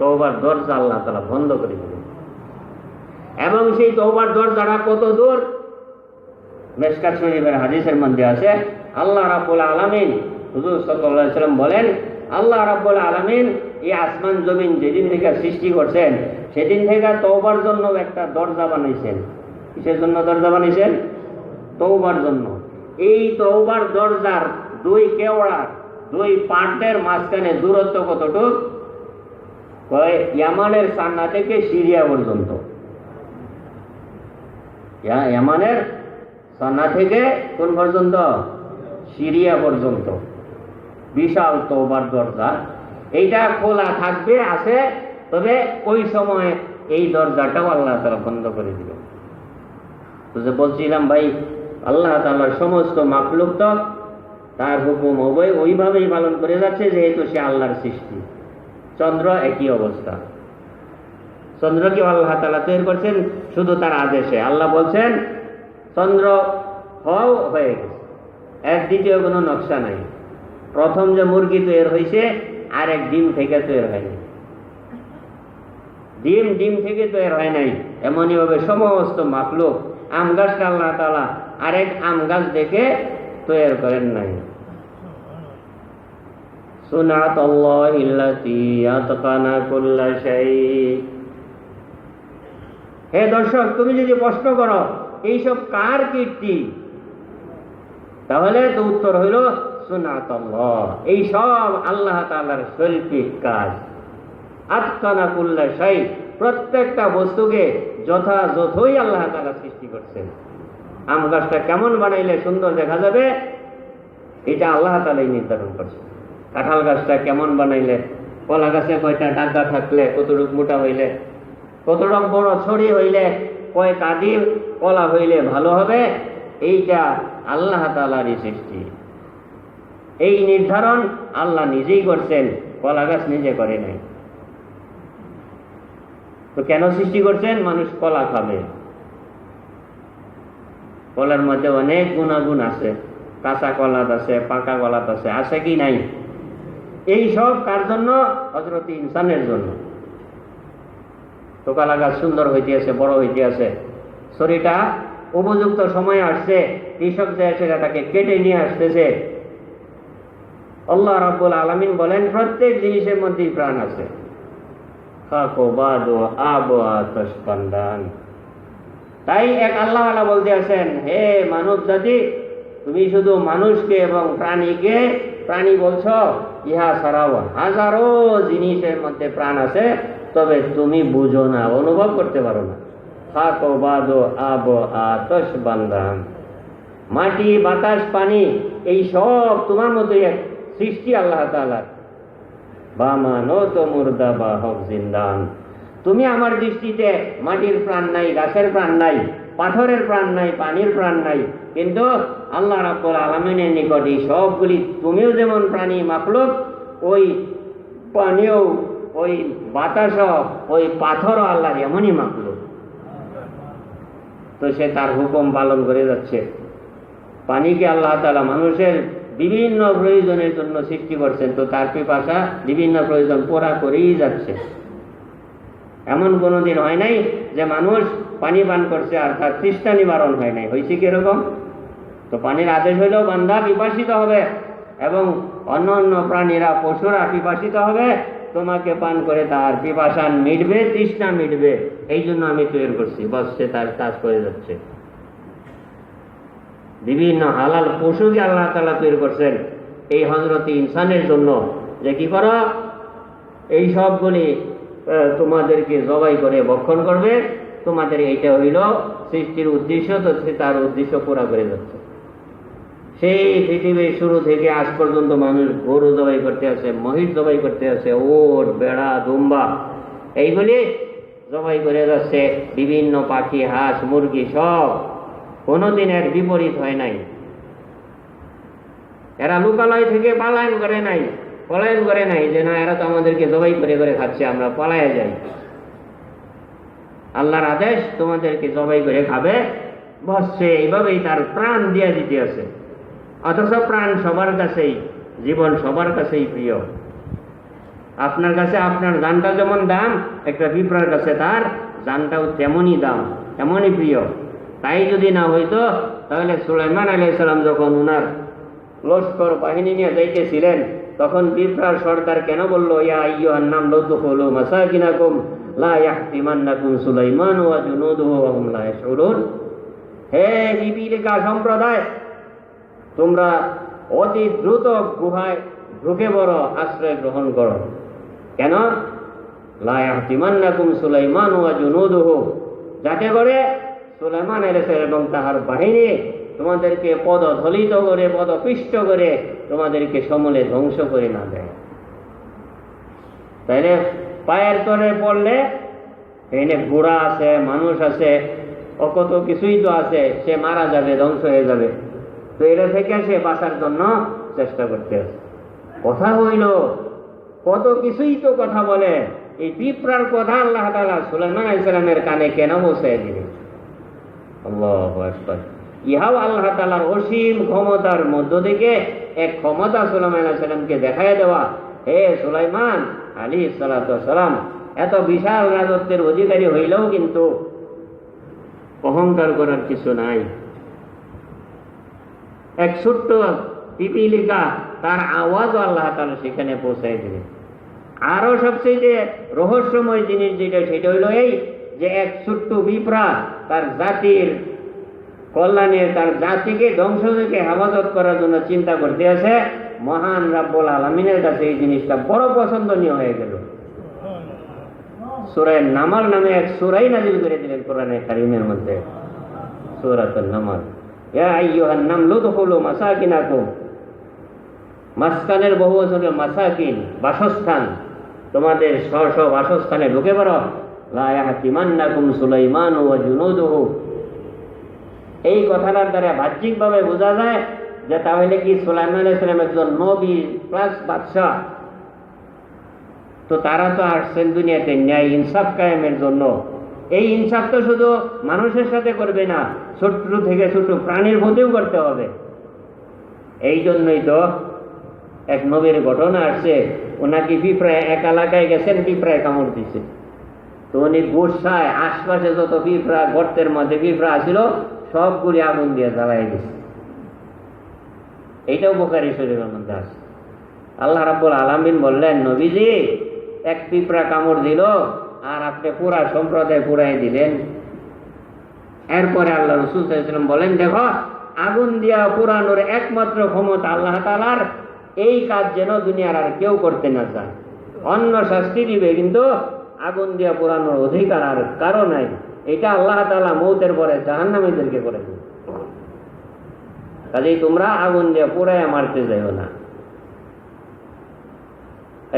Speaker 1: তওবার দরজা আল্লাহ তাআলা বন্ধ করে দেবেন। এবং সেই তওবার দরজাটা কত দূর? মিশকাত শরীফের হাদিসের মধ্যে আছে, আল্লাহ রাব্বুল আলামিন, হুজুর সাল্লাল্লাহু আলাইহি ওয়াসাল্লাম বলেন, আল্লাহ রাব্বুল আলামিন এই আসমান জমিন যেদিন থেকে সৃষ্টি করছেন, সেদিন থেকে তওবার জন্য একটা দরজা বানাইছেন। কিসের জন্য দরজা বানাইছেন? তওবার জন্য। এই তওবার দরজার দুই কেওড়ার, দুই পার্টের মাঝখানে দূরত্ব কতটুকু? ইয়ামানের সান্না থেকে সিরিয়া পর্যন্ত। ইয়ামানের সান্না থেকে কোন পর্যন্ত? সিরিয়া পর্যন্ত। বিশাল তওবার দরজা। এইটা খোলা থাকবে, আছে, তবে ওই সময় এই দরজাটাও আল্লাহ তাআলা বন্ধ করে দিল। তো যে বলছিলাম ভাই, আল্লাহ তাআলার সমস্ত মাখলুক তো তার হুকুম ওইভাবেই পালন করে যাচ্ছে, যেহেতু সে আল্লাহর সৃষ্টি। চন্দ্র একই অবস্থা। চন্দ্রকে আল্লাহ তাআলা তৈরি করছেন শুধু তার আদেশে। আল্লাহ বলছেন চন্দ্র হও, হয়ে গেছে, এর দ্বিতীয় কোনো নকশা নাই। প্রথম যে মুরগি তৈরি হয়েছে আর এক ডিম থেকে তৈরি হয়নি, ডিম থেকে তৈরি হয় নাই। এমনই ভাবে সমস্ত মাখলুক, আম গাছটা আল্লাহ তাআলা আরেক আম গাছ দেখে তৈরি করেন নাই। সুনাতুল্লাহিল্লাতী আতকানা কুল্লা শাই। হে দর্শক, তুমি যদি প্রশ্ন করো এইসব কার কীর্তি, তাহলে তো উত্তর হইল সুনাতুল্লাহ, এই সব আল্লাহ তাআলার শৈল্পিক কাজ। আতকানা কুল্লা শাই, প্রত্যেকটা বস্তুকে যথাযথই আল্লাহ তাআলা সৃষ্টি করছেন। আম গাছটা কেমন বানাইলে সুন্দর দেখা যাবে, এটা আল্লাহ তাআলাই নির্ধারণ করছেন। কাঁঠাল গাছটা কেমন বানাইলে, কলা গাছে কয়টা ডাগা থাকলে, কতটুক মোটা হইলে, কতটুক বড় ছড়ি হইলে, কয় কাঁদি কলা হইলে ভালো হবে, এইটা আল্লাহ তাআলারই সৃষ্টি। এই নির্ধারণ আল্লাহ নিজেই করছেন, কলা গাছ নিজে করে নাই। তো কেন সৃষ্টি করছেন? মানুষ কলা খাবে। কলার মধ্যে অনেক গুণাগুণ আছে, কাঁচা কলাত আছে, পাকা কলাত আছে, আছে কি নাই? এই সব কার জন্য? হযরত ইনসানের জন্য। তো কলা গাছ সুন্দর হইতে আছে, বড় হইতে আছে, শরীরটা উপযুক্ত সময় আসছে, কৃষক যে সেটা তাকে কেটে নিয়ে আসতেছে। আল্লাহ রাব্বুল আলামিন বলেন প্রত্যেক জিনিসের মধ্যেই প্রাণ আছে। তাই এক আল্লাহ বলতে আছেন, হে মানব জাতি, তুমি শুধু মানুষকে এবং প্রাণীকে প্রাণী বলছ, ইহা ছাড়াও হাজারো জিনিসের মধ্যে প্রাণ আছে, তবে তুমি বুঝো না, অনুভব করতে পারো না। মাটি, বাতাস, পানি, এই সব তোমার মতোই এক সৃষ্টি আল্লাহ তাআলার। তুমি আমার দৃষ্টিতে মাটির প্রাণ নাই, গাছের প্রাণ নাই, পাথরের প্রাণ নাই, পানির প্রাণ নাই, কিন্তু আল্লাহ রাব্বুল আলামিনের নিকট এই সবগুলি, তুমিও যেমন প্রাণী মাখলুক, ওই পানিও, ওই বাতাসও, ওই পাথরও আল্লাহর এমনই মাখলুক। তো সে তার হুকুম পালন করে যাচ্ছে। পানিকে আল্লাহ তাআলা মানুষের বিভিন্ন প্রয়োজনের জন্য সৃষ্টি করছেন, তো তার পিপাসা বিভিন্ন প্রয়োজন পুরা করেই যাচ্ছে। এমন কোনোদিন হয় নাই যে মানুষ পানি পান করছে আর তার তৃষ্ণা নিবারণ হয় নাই। হয়েছে কিরকম? তো পানির আদেশ হইল বান্দা পিপাসিত হবে, এবং অন্য অন্য প্রাণীরা, পশুরা পিপাসিত হবে, তোমাকে পান করে তার পিপাসা মিটবে, তৃষ্ণা মিটবে, এই জন্য আমি তৈরি করছি। বস, সে তার কাজ করে যাচ্ছে। বিভিন্ন হালাল পশুকে আল্লাহ তাআলা তৈরি করছেন এই হযরত ইনসানের জন্য, যে কি করো, এই সবগুলি তোমাদেরকে জবাই করে ভক্ষণ করবে। তোমাদের এইটা হইল সৃষ্টির উদ্দেশ্য, তো সে তার উদ্দেশ্য পুরা করে যাচ্ছে। সেই পৃথিবীর শুরু থেকে আজ পর্যন্ত মানুষ গরু জবাই করতে আছে, মহিষ জবাই করতে আছে, ওট, বেড়া, দুম্বা, এইগুলি জবাই করে যাচ্ছে। বিভিন্ন পাখি, হাঁস, মুরগি, সব কোনোদিন এর বিপরীত হয় নাই। এরা লোকালয় থেকে পলায়ন করে নাই যে না, এরা তো আমাদেরকে জবাই করে করে খাচ্ছে, আমরা পলায়ে যাই। আল্লাহর আদেশ, তোমাদেরকে জবাই করে খাবে, বসছে। এইভাবেই তার প্রাণ দিয়ে দিতে আছে। অথচ প্রাণ সবার কাছেই, জীবন সবার কাছেই প্রিয়। আপনার কাছে আপনার জানটা যেমন দাম, একটা পিঁপড়ার কাছে তার জানটাও তেমনই দাম, তেমনই প্রিয়। তাই যদি না হইতো, তাহলে সুলাইমান আলাইহিস সালাম যখন উনার লস্কর বাহিনী নিয়ে যাইতেছিলেন, তখন পিঁপড়ার সর্দার কেন বললো, ইয়া আইয়ুহান নামলু দুখুলু মাসাকিনাকুম লা ইয়াহতিমান্নাকুম সুলাইমান ওয়া জুনুদুহু ওয়া হুম লা ইয়াশউরুন। হে পিপীলিকা সম্প্রদায়, তোমরা অতি দ্রুত গুহায় ঢুকে পড়ো, আশ্রয় গ্রহণ করো। কেন? লা ইয়াহতিমান্নাকুম সুলাইমান ওয়া জুনুদুহু, যাতে করে সুলাইমান আলাইহিস সালাম এবং তাহার বাহিনী তোমাদেরকে পদধলিত করে, পদপিষ্ট করে, তোমাদেরকে সমূলে ধ্বংস করে না দেয়। তাইলে পায়ের তলে পড়লে এখানে ঘোড়া আছে, মানুষ আছে, কত কিছুই তো আছে, সে মারা যাবে, ধ্বংস হয়ে যাবে। তো এটা থেকে সে বাঁচার জন্য চেষ্টা করতে আছে। কথা হইল কত কিছুই তো কথা বলে, এই পিঁপড়ার কথা আল্লাহ তাআলা সুলাইমান আলাইহিস সালামের কানে কেন পৌঁছায় দিলেন? আল্লাহু আকবার। ইহাও আল্লাহ তাআলার অসীম ক্ষমতার মধ্য থেকে এক ক্ষমতা সুলাইমান আলাইহিস সালামকে দেখায় দেওয়া, হে সুলাইমান আলাইহিস সালাতু ওয়াস সালাম, এত বিশাল রাজত্বের অধিকারী হইলেও কিন্তু অহংকার কিছু নাই। এক ছোট্ট পিপিলিকা, তার আওয়াজও আল্লাহ তাআলা সেখানে পৌঁছায় দিলেন। আরো সবচেয়ে রহস্যময় জিনিস যেটা, সেটা হইল এই যে এক ছোট্ট পিঁপড়া তার জাতির কল্যাণের, তার জাতিকে ধ্বংস থেকে হেফাজত করার জন্য চিন্তা করতে আছে। মহান রাব্বুল আলামিনের কাছে এই জিনিসটা বড় পছন্দনীয় হয়ে গেল। সূরা নামল নামে এক সূরাই নাযিল করে দিলেন কোরআনে কারীমের মধ্যে, সূরাতুন নামল। ইয়া আইয়ুহান নামলু দুখুলু মাসাকিনাকুম, মাসকানের বহু বচন মাসাকিন, বাসস্থান, তোমাদের স্ব বাসস্থানে ঢুকে পড়ো। লা ইয়াহতিমান্নাকুম সুলাইমান ওয়া জুনুদুহু। এই কথাটার দ্বারা বাহ্যিকভাবে বোঝা যায় যে তাহলে কি সুলাইমান আলাইহিস সালাম একজন নবী প্লাস বাদশাহ, তো তারা তো আসছেন দুনিয়াতে ন্যায় ইনসাফ কায়েমের জন্য। এই ইনসাফ তো শুধু মানুষের সাথে করবে না, ছোট থেকে ছোট প্রাণীর প্রতিও করতে হবে। এই জন্যই তো এক নবীর ঘটনা আসছে, ওনাকে পিঁপড়ায় এক এলাকায় গেছেন, পিঁপড়ায় কামড় দিছে। তো উনি গুসায় আশপাশে যত পিঁপড়া, গর্তের মধ্যে পিঁপড়া আসছিল সবগুলি আগুন দিয়ে জ্বালাই দিছে। এইটাও বুখারী শরীফের মধ্যে আছে। আল্লাহ রাব্বুল আলামিন বললেন, নবীজি এক পিঁপড়া কামড় দিল আর আপনি পুরা সম্প্রদায় পুরাই দিলেন। এরপরে আল্লাহ রাসূল সাল্লাল্লাহু আলাইহি ওয়াসাল্লাম বলেন, দেখো আগুন দিয়া পুরানোর একমাত্র ক্ষমতা আল্লাহ তাআলার, এই কাজ যেন দুনিয়ার আর কেউ করতে না চায়। অন্য শাস্তি দিবে, কিন্তু আগুন দিয়া পুরানোর অধিকার আর কারো নাই। এটা আল্লাহ তাআলা মৌতের পরে জাহান্নামীদেরকে করে দেবে। কাজেই তোমরা আগুন দিয়া পুরাইয়া মারতে যাইও না।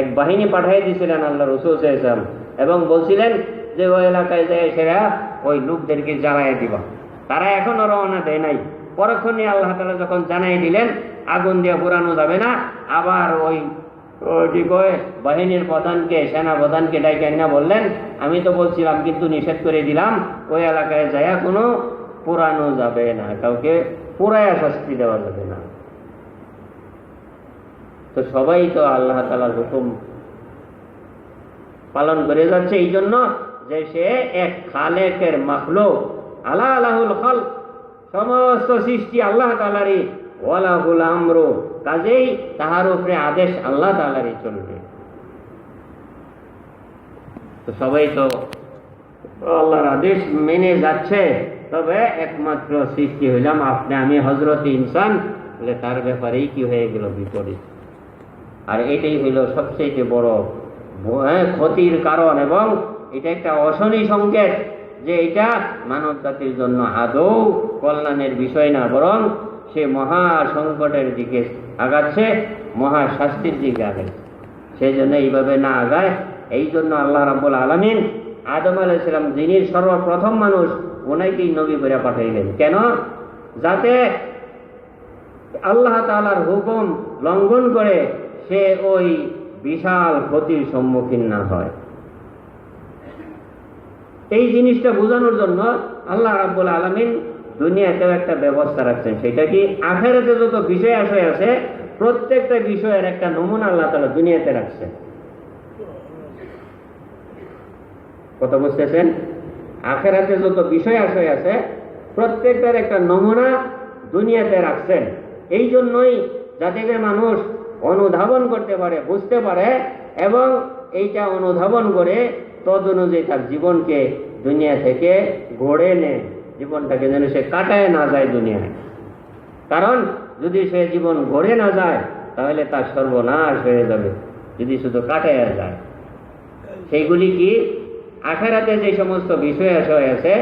Speaker 1: এক বাহিনী পাঠিয়ে দিয়েছিলেন আল্লাহ রাসূল সাল্লাল্লাহু আলাইহি ওয়াসাল্লাম, এবং বলছিলেন যে ওই এলাকায় যায় সেরা ওই লোকদেরকে জ্বালাইয়া দিবা। তারা এখনো রওনা দেয় নাই। পরক্ষণে আল্লাহ তাআলা যখন জানাই দিলেন আগুন দিয়ে পুরানো যাবে না, আবার ওই বাহিনীর প্রধানকে, সেনা প্রধানকে ডাইকে না বললেন, আমি তো বলছিলাম কিন্তু নিষেধ করে দিলাম, ওই এলাকায় যাইয়া কোনো পুরানো যাবে না, কাউকে পুরাইয়া শাস্তি দেওয়া যাবে না। তো সবাই তো আল্লাহ তাআলার হুকুম পালন করে যাচ্ছে, এই জন্য যে সে এক খালেকের মাখলুক, আলা আলাহুল খালক, সমস্ত সৃষ্টি আল্লাহ তাআলারই, ওয়ালাহুল আমরু, কাজেই তাহার উপরে আদেশ আল্লাহ তাআলারই চলবে। তো সবাই তো আল্লাহর আদেশ মেনে যাচ্ছে, তবে একমাত্র সৃষ্টি হইলাম আপনি আমি, হযরত ইনসান বলে তার ব্যাপারেই কি হয়ে গেল বিপরীত। আর এটাই হইল সবচেয়ে বড় ক্ষতির কারণ, এবং এটা একটা অশনি সংকেত যে এটা মানব জাতির জন্য আদৌ কল্যাণের বিষয় না, বরং সে মহা সংকটের দিকে আগাচ্ছে, মহা শাস্তির দিকে আগাচ্ছে। সেই জন্য এইভাবে না আগায়, এই জন্য আল্লাহ রাব্বুল আলামিন আদম আলাইহিস সালাম, যিনি সর্বপ্রথম মানুষ, ওনাকেই নবী করে পাঠাইলেন। কেন? যাতে আল্লাহ তাআলার হুকুম লঙ্ঘন করে সে ওই বিশাল ক্ষতির সম্মুখীন না হয়। এই জিনিসটা বোঝানোর জন্য আল্লাহ রাব্বুল আলামিন দুনিয়াতেও একটা ব্যবস্থা রাখছেন। সেটা কি? আখিরাতে যত বিষয় আশয় আছে, প্রত্যেকটা বিষয়ের একটা নমুনা আল্লাহ তাআলা দুনিয়াতে রাখছেন। কথা বুঝতেছেন? আখিরাতে যত বিষয় আশয় আছে, প্রত্যেকটার একটা নমুনা দুনিয়াতে রাখছেন। এই জন্যই যাতে মানুষ অনুধাবন করতে পারে, বুঝতে পারে, এবং এইটা অনুধাবন করে তদ অনুযায়ী তার জীবনকে দুনিয়া থেকে গড়ে নেয়, জীবনটাকে যেন সে কাটায় না যায় দুনিয়ায়। কারণ যদি সে জীবন গড়ে না যায় তাহলে তার সর্বনাশ হয়ে যাবে, যদি শুধু কাটায় যায়। সেইগুলি কি? আখিরাতে যে সমস্ত বিষয় আশয় আছে,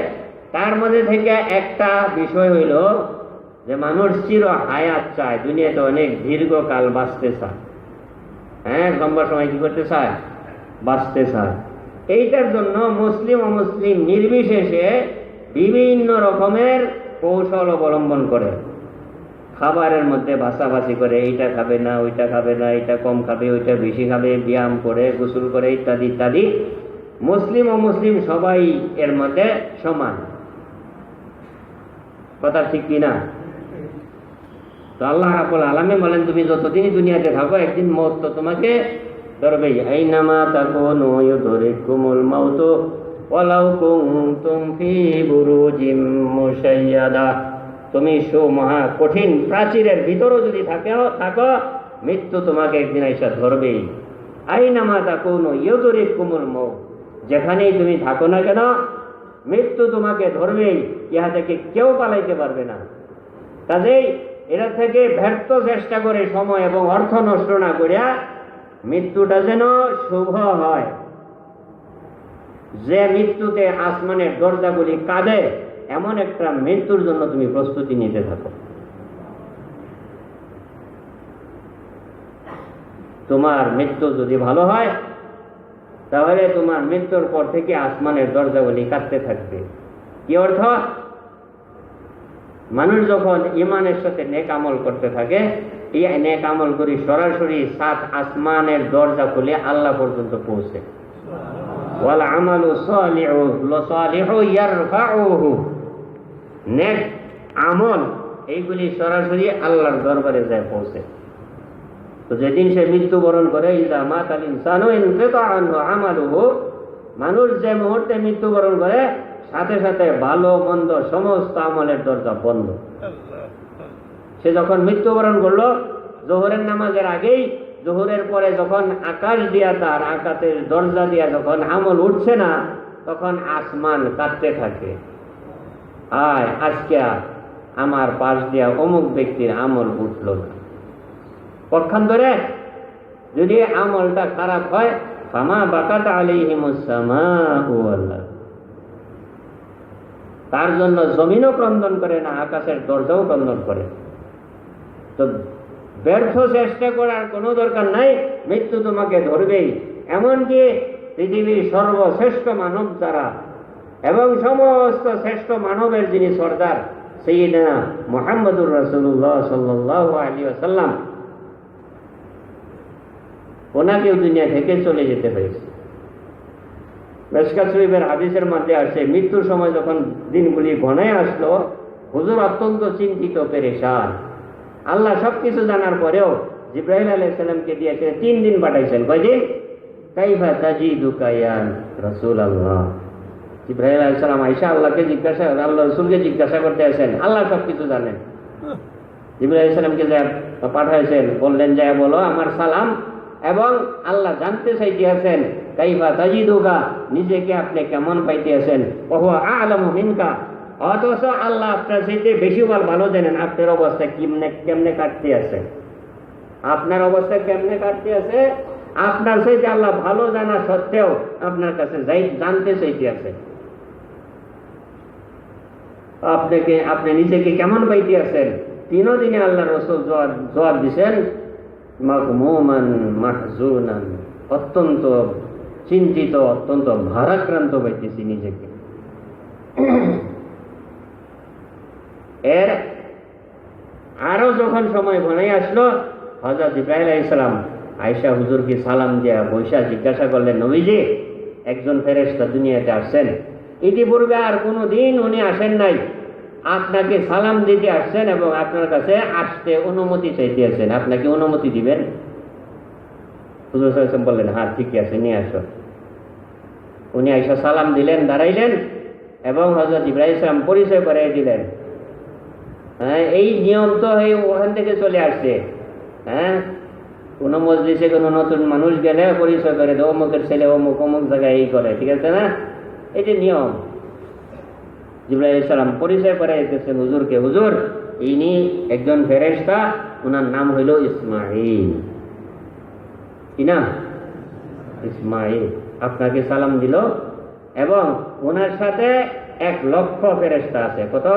Speaker 1: তার মধ্যে থেকে একটা বিষয় হইল যে মানুষ চির হায়াত চায়, দুনিয়াতে অনেক দীর্ঘকাল বাঁচতে চায়। লম্বা সময় কি করতে চায়? বাঁচতে চায়। এইটার জন্য মুসলিম অমুসলিম নির্বিশেষে বিভিন্ন রকমের কৌশল অবলম্বন করে। খাবারের মধ্যে ভাষাভাষি করে, এইটা খাবে না, ওইটা খাবে না, এটা কম খাবে, ওইটা বেশি খাবে, ব্যায়াম করে, গোসল করে, ইত্যাদি ইত্যাদি। মুসলিম ও মুসলিম সবাই এর মধ্যে সমান। কথা ঠিক কিনা? তো আল্লাহ রাব্বুল আলামিন বলেন, তুমি যতদিনই দুনিয়াতে থাকো একদিন মওত তো তোমাকে ধরবেই। আইনামা তাকুনু ইউদরিকুমুল মাউতু ওয়ালাউ কুনতুম ফি বুরুজিম মুশাইয়াদা। তুমি সুমহা কঠিন প্রাচীরের ভিতরও যদি থাকো, মৃত্যু তোমাকে একদিন এসে ধরবেই। আইনামা তাকুনু ইউদরিকুমুল মাউত, যেখানেই তুমি থাকো না কেন মৃত্যু তোমাকে ধরবেই, ইহা থেকে কেউ পালাইতে পারবে না। কাজেই এরা থেকে ব্যর্থ চেষ্টা করে সময় এবং অর্থ নষ্ট না করিয়া মৃত্যুটা যেন শুভ হয়। যে মৃত্যুতে আসমানের দরজাগুলি কাঁদে, এমন একটা মৃত্যুর জন্য তুমি প্রস্তুতি নিতে থাকো। তোমার মৃত্যু যদি ভালো হয়, তাহলে তোমার মৃত্যুর পর থেকে আসমানের দরজাগুলি কাঁদতে থাকবে। কি অর্থ? মানুষ যখন ইমানের সাথে নেক আমল করতে থাকে, এই নেক আমল করি সরাসরি 7 আসমানের দরজা খুলে আল্লাহ পর্যন্ত পৌঁছে। ওয়াল আমালু সালিহু ইয়ারফাউহু, নেক আমল এইগুলি সরাসরি আল্লাহর দরবারে যায় পৌঁছে। তো যেদিন সে মৃত্যুবরণ করে, ইযা মাতাল ইনসানু ইনকিতা আনহু আমালুহু, মানুষ যে মুহূর্তে মৃত্যুবরণ করে সাথে সাথে ভালো মন্দ সমস্ত আমলের দরজা বন্ধ। সে যখন মৃত্যুবরণ করলো জোহরের নামাজের আগেই, জোহরের পরে যখন আকাশ দিয়া তার আকাশের দরজা দিয়া যখন আমল উঠছে না, তখন আসমান কাঁদতে থাকে, আয় আজকে আমার পাশ দিয়া অমুক ব্যক্তির আমল উঠল না। পক্ষান্তরে যদি আমলটা খারাপ হয়, ফামা বাকাত আলাইহিমুস সামাউ ওয়াল আরদ, তার জন্য জমিনও ক্রন্দন করে না, আকাশের দরজাও ক্রন্দন করে। তো ব্যর্থ চেষ্টা করার কোনো দরকার নাই, মৃত্যু তোমাকে ধরবেই। এমনকি পৃথিবীর সর্বশ্রেষ্ঠ মানব যারা এবং সমস্ত শ্রেষ্ঠ মানবের যিনি সর্দার সাইয়্যিদনা মুহাম্মদুর রাসূলুল্লাহ সাল্লাল্লাহু আলাইহি ওয়াসাল্লাম, ওনাকেও দুনিয়া থেকে চলে যেতে হয়েছে। মিশকাত শরীফের হাদিসের মধ্যে আসে, মৃত্যুর সময় যখন দিনগুলি ঘনায় আসলো, হুজুর অত্যন্ত চিন্তিত, পেরেশান। আল্লাহ সবকিছু জানার পরেও জিবরাইল আলাইহিস সালামকে দিয়েছে 3 দিন পাঠাইছেন। কয়দিন? কাইফা তাজিদুকা ইয়া রাসূলুল্লাহ। জিবরাইল আলাইহিস সালাম আয়েশা আল্লাহকে জিজ্ঞাসা, আল্লাহ রাসূলকে জিজ্ঞাসা করতে আসেন, আল্লাহ সবকিছু জানেন। জিবরাইল আলাইহিস সালামকে যা পাঠাইছেন, বললেন যা বলো আমার সালাম, এবং আল্লাহ জানতে চাইতে আছেন কাইফা তাজিদুকা, নিজেকে আপনি কেমন পাইতে আছেন। ওহু আ'লামু মিনকা, অথচ আল্লাহ আপনার চাইতে বেশি ভালো জানেন আপনার অবস্থা কেমনে কাটতে আছে। আপনার অবস্থা কেমনে কাটতে আছে আপনার চাইতে আল্লাহ ভালো জানা সত্ত্বেও আপনার কাছে জানতে চাইতে আছে আপনি নিজেকে কেমন পাইতে আছেন। 3 দিনে আল্লাহ রাসূল জবাব দিয়েছেন, মাগমুমান মাহজুনান, অত্যন্ত চিন্তিত, অত্যন্ত ভারাক্রান্ত পাইতেছি নিজেকে। এর আরো যখন সময় ঘনাই আসলো, হযরত জিবরাইল আলাইহিস সালাম আয়েশা হুজুরকে সালাম দিয়া বৈশা জিজ্ঞাসা করলেন, নবীজি একজন ফেরেশতা দুনিয়াতে আসছেন, ইতিপূর্বে আর কোনোদিন উনি আসেন নাই, আপনাকে সালাম দিতে আসছেন এবং আপনার কাছে আসতে অনুমতি চাইতে আসছেন, আপনাকে অনুমতি দিবেন? হুজুর সাল্লাল্লাহু আলাইহি ওয়াসাল্লাম বললেন, হ্যাঁ ঠিক আছে, নিয়ে আসো। উনি আয়েশা সালাম দিলেন, দাঁড়াইলেন এবং হযরত জিবরাইল আলাইহিস সালাম পরিচয় করিয়ে দিলেন। এই নিয়ম তো ওখান থেকে চলে আসছে। কোনো মজলিসে কোনো নতুন মানুষ গেলে পরিচয় করে দেয়, অমুকের ছেলে অমুক অমুক জায়গায় এই করে, ঠিক আছে না? এটি নিয়ম। জিবরাইল আলাইহিস সালাম পরিচয় করে দিতেছেন হুজুরকে, হুজুর ইনি একজন ফেরেশতা, ওনার নাম হইল ইসমাঈল। কি না? ইসমাঈল আপনাকে সালাম দিল এবং ওনার সাথে 1 লক্ষ ফেরেশতা আছে। কত?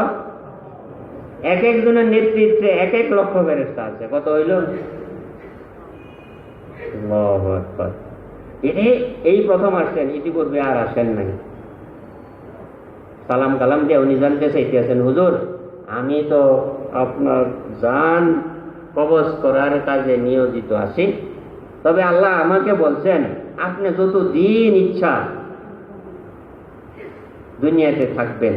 Speaker 1: এক একজনের নেতৃত্বে 1 লক্ষ ফেরেশতা আছে। কত হইল? আল্লাহু আকবার। ইনি এই প্রথম আসছেন, ইতিপূর্বে আর আসেন নাই। সালাম কালাম দিয়ে উনি জানতে চাইতেছেন, হুজুর আমি তো আপনার জান কবজ করার কাজে নিয়োজিত আছি, তবে আল্লাহ আমাকে বলছেন আপনি যত দিন ইচ্ছা দুনিয়াতে থাকবেন,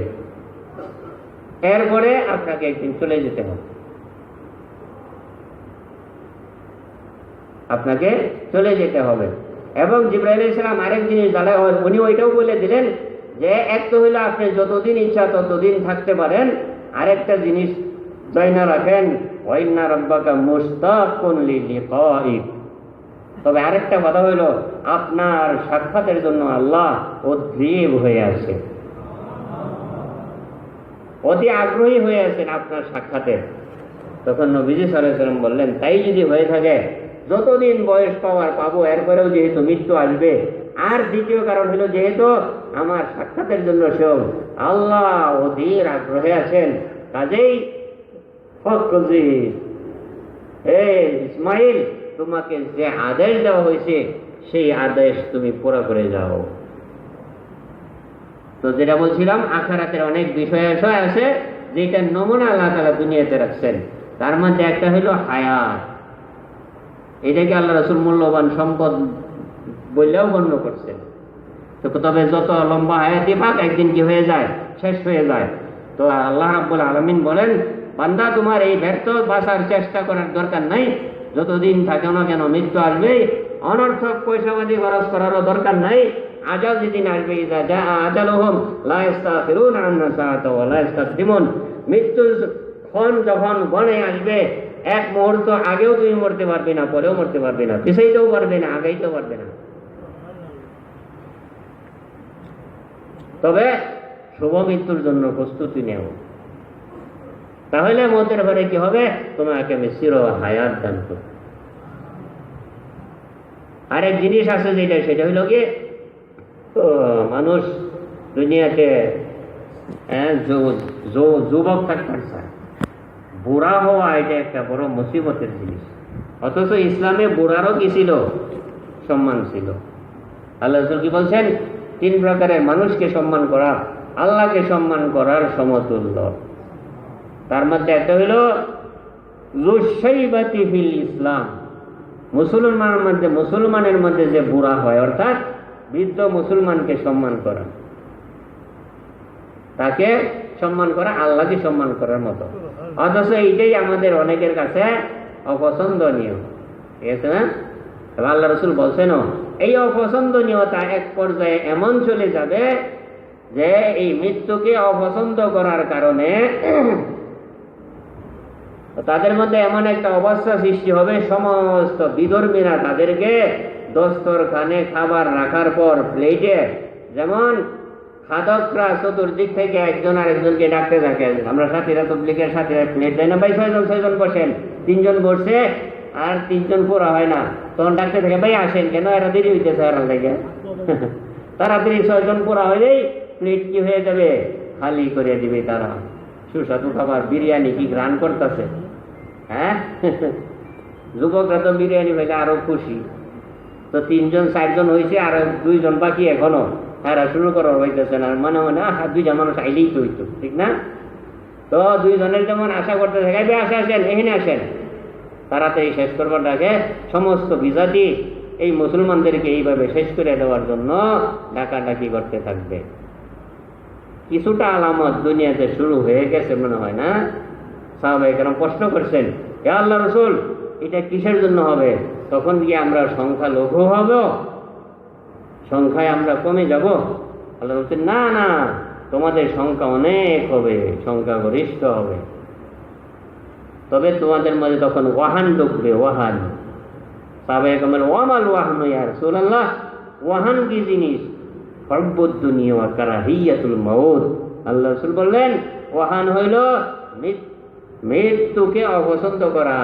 Speaker 1: এরপরে আপনাকে একদিন চলে যেতে হবে, আপনাকে চলে যেতে হবে। এবং জিবরাইল আলাইহিস সালাম আরেক জিনিস জানা, উনি ওইটাও বলে দিলেন যে এক তো হইলো আপনি যতদিন ইচ্ছা ততদিন থাকতে পারেন, আরেকটা জিনিস জানা রাখেন, ওয়া ইন্না রাব্বাকা মুশতাকুন লিলিকাইক। তবে আরেকটা কথা হইল আপনার সাক্ষাতের জন্য আল্লাহ উদ্গ্রীব হয়ে আছে, অতি আগ্রহী হয়ে আছেন আপনার সাক্ষাতের। তখন নবীজি সাল্লাল্লাহু আলাইহি ওয়াসাল্লাম বললেন, তাই যদি হয়ে থাকে যতদিন বয়স পাবো এরপরেও যেহেতু মৃত্যু আসবে, আর দ্বিতীয় কারণ হলো যেহেতু আমার সাক্ষাতের জন্য সব আল্লাহ অধীর আগ্রহে আছেন, কাজেই ইসমাইল তোমাকে যে আদেশ দেওয়া হয়েছে সেই আদেশ তুমি পুরা করে যাও। তো যেটা বলছিলাম, আখিরাতের অনেক বিষয় আছে যেটা নমুনা আল্লাহ তাআলা দুনিয়াতে রাখছেন। তার মধ্যে একটা হলো হায়াত, এটাকে আল্লাহ রাসূল মূল্যবান সম্পদ বললেও গণ্য করছেন। তো তবে যত লম্বা হায়াতই পাক একদিন কি হয়ে যায়, শেষ হয়ে যায়। তো আল্লাহ রাব্বুল আলামিন বলেন, বান্দা তোমার এই ব্যর্থ বাঁচার চেষ্টা করার দরকার নাই, যতদিন থাকে না কেন মৃত্যু আসবে, অনর্থক পয়সাবাদী খরচ করারও দরকার নাই। আজাল যেদিন আসবে, ইযা জা আজালুহুম লা ইস্তাখিরুনা আন সাআতা ওয়া লা ইস্তাকদিমুন, মৃত্যুর ক্ষণ যখন গণে আসবে, এক মুহূর্ত আগেও তুমি মরতে পারবে না, পরেও মরতে পারবে না, পিছাইতেও পারবে না, আগাইতেও পারবে না। তবে শুভ মৃত্যুর জন্য প্রস্তুতি নেও, তাহলে মতের পরে কি হবে, তোমাকে আমি চির হায়াত দান করব। আরেক জিনিস আছে যেটা, সেটা হইল কি, মানুষ দুনিয়াতে যুবক থাকতে চায়, বুড়া হওয়া এটা একটা বড় মুসিবতের জিনিস। অথচ ইসলামে বুড়ারও কি ছিল, সম্মান ছিল। আল্লাহ রাসূল কি বলছেন, 3 প্রকারের মানুষকে সম্মান করা আল্লাহকে সম্মান করার সমতুল্য। তার মধ্যে একটা হইল যুশাইবাতি ফিল ইসলাম, মুসলমানের মধ্যে যে বুড়া হয়, অর্থাৎ বৃদ্ধ মুসলমানকে সম্মান করা, তাকে সম্মান করা আল্লাহকে সম্মান করার মতো। অথচ এইটাই আমাদের অনেকের কাছে অপছন্দনীয়, ঠিক আছে না? আল্লাহ রাসূল বলছেন, এই অপছন্দনীয়তা এক পর্যায়ে এমন চলে যাবে যে এই মৃত্যুকে অপছন্দ করার কারণে তাদের মধ্যে এমন একটা অবস্থা সৃষ্টি হবে, সমস্ত বিধর্মীরা তাদেরকে দস্তরখানে খাবার রাখার পর প্লেটে, যেমন খাদকরা চতুর্দিক থেকে একজন আরেকজনকে ডাকতে থাকে, আমরা সাথীরা তবলিগের সাথীরা প্লেট দেয় না, ভাই 6 জন বসেন, 3 জন বসছে আর 3 জন পুরা হয় না, তখন ডাকতে থাকে, ভাই আসেন, কেন এরা দেরি হইতেছে, এরা লেগে তাড়াতাড়ি 6 জন পুরা হলেই প্লেট কি হয়ে যাবে, খালি করে দিবে তারা। সুস্বাদু খাবার, বিরিয়ানি কি গ্রান করতেছে, হ্যাঁ যুবকরা তো বিরিয়ানি পেলে আরো খুশি। তো 3 জন 4 জন হয়েছে, আর 2 জন বাকি এখনো, তারা শুরু করার হইতেছে না, মনে মনে 2জন মানুষ আইলেই তো হইতো, ঠিক না? তো 2 জনের যেমন আশা করতে থাকে, আসেন এখানে আসেন, তাড়াতাড়ি শেষ করবার ডাকে সমস্ত বিজাতি এই মুসলমানদেরকে এইভাবে শেষ করে দেওয়ার জন্য ডাকাডাকি করতে থাকবে। কিছুটা আলামত দুনিয়াতে শুরু হয়ে গেছে মনে হয় না? সাহাবায়ে কেরাম প্রশ্ন করছেন, হে আল্লাহর রাসূল, এটা কিসের জন্য হবে? তখন গিয়ে আমরা সংখ্যা লঘু হব, সংখ্যায় আমরা কমে যাব? আল্লাহ বলছেন, না না, তোমাদের সংখ্যা অনেক হবে, সংখ্যা গরিষ্ঠ হবে। তবে তোমাদের মধ্যে তখন ওয়াহান ঢুকবে, ওয়াহান। সাহাবায়ে কেরাম, ওয়ামাল ওয়াহানু ইয়া রাসূলুল্লাহ, ওয়াহান কি জিনিস? হুব্বুদ দুনিয়া ওয়া কারাহিয়াতুল মাউত। আল্লাহ রাসূল বললেন, ওয়াহান হইল মৃত্যুকে অপছন্দ করা,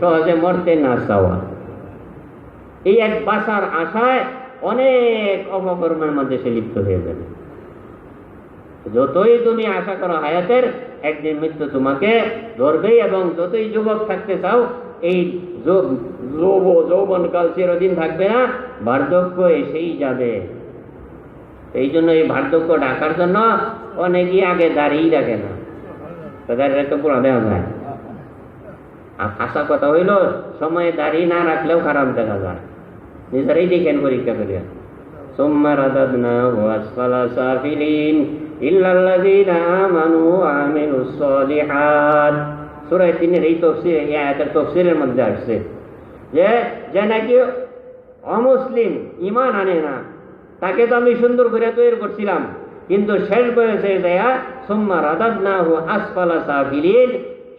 Speaker 1: সহজে মরতে না চাওয়া। এই এক বাঁচার আশায় অনেক অপকর্মের মধ্যে সে লিপ্ত হয়ে যাবে। যতই তুমি আশা করো হায়াতের, একদিন মৃত্যু তোমাকে ধরবেই। এবং যতই যুবক থাকতে চাও, এই যৌবনকাল চিরদিন থাকবে না, বার্ধক্য এসেই যাবে। এই জন্য এই বার্ধক্য ডাকার জন্য অনেকেই আগে দাঁড়িয়েই রাখে না, দাঁড়িয়ে তো পুরা দেখা যায়। আসা কথা হইল সময়ে দাঁড়িয়ে না রাখলেও খারাপ দেখা যায়, নিজেরাই দেখেন পরীক্ষা করিয়া। সুম্মা রাদাদনাহু আসফালা সাফিলিন ইল্লাল্লাযীনা আমানু ওয়া আমিলুস সালিহাত। সূরা 3 এই তাফসীর, এই আয়াতের তাফসীরের মধ্যে আসছে যে নাকি অমুসলিম ঈমান আনে না, তাকে তো আমি সুন্দর করে তৈরি করছিলাম, কিন্তু শেষ বয়সে দেয়া সুম্মা রাদাদনাহু আসফালা সাফিলিন,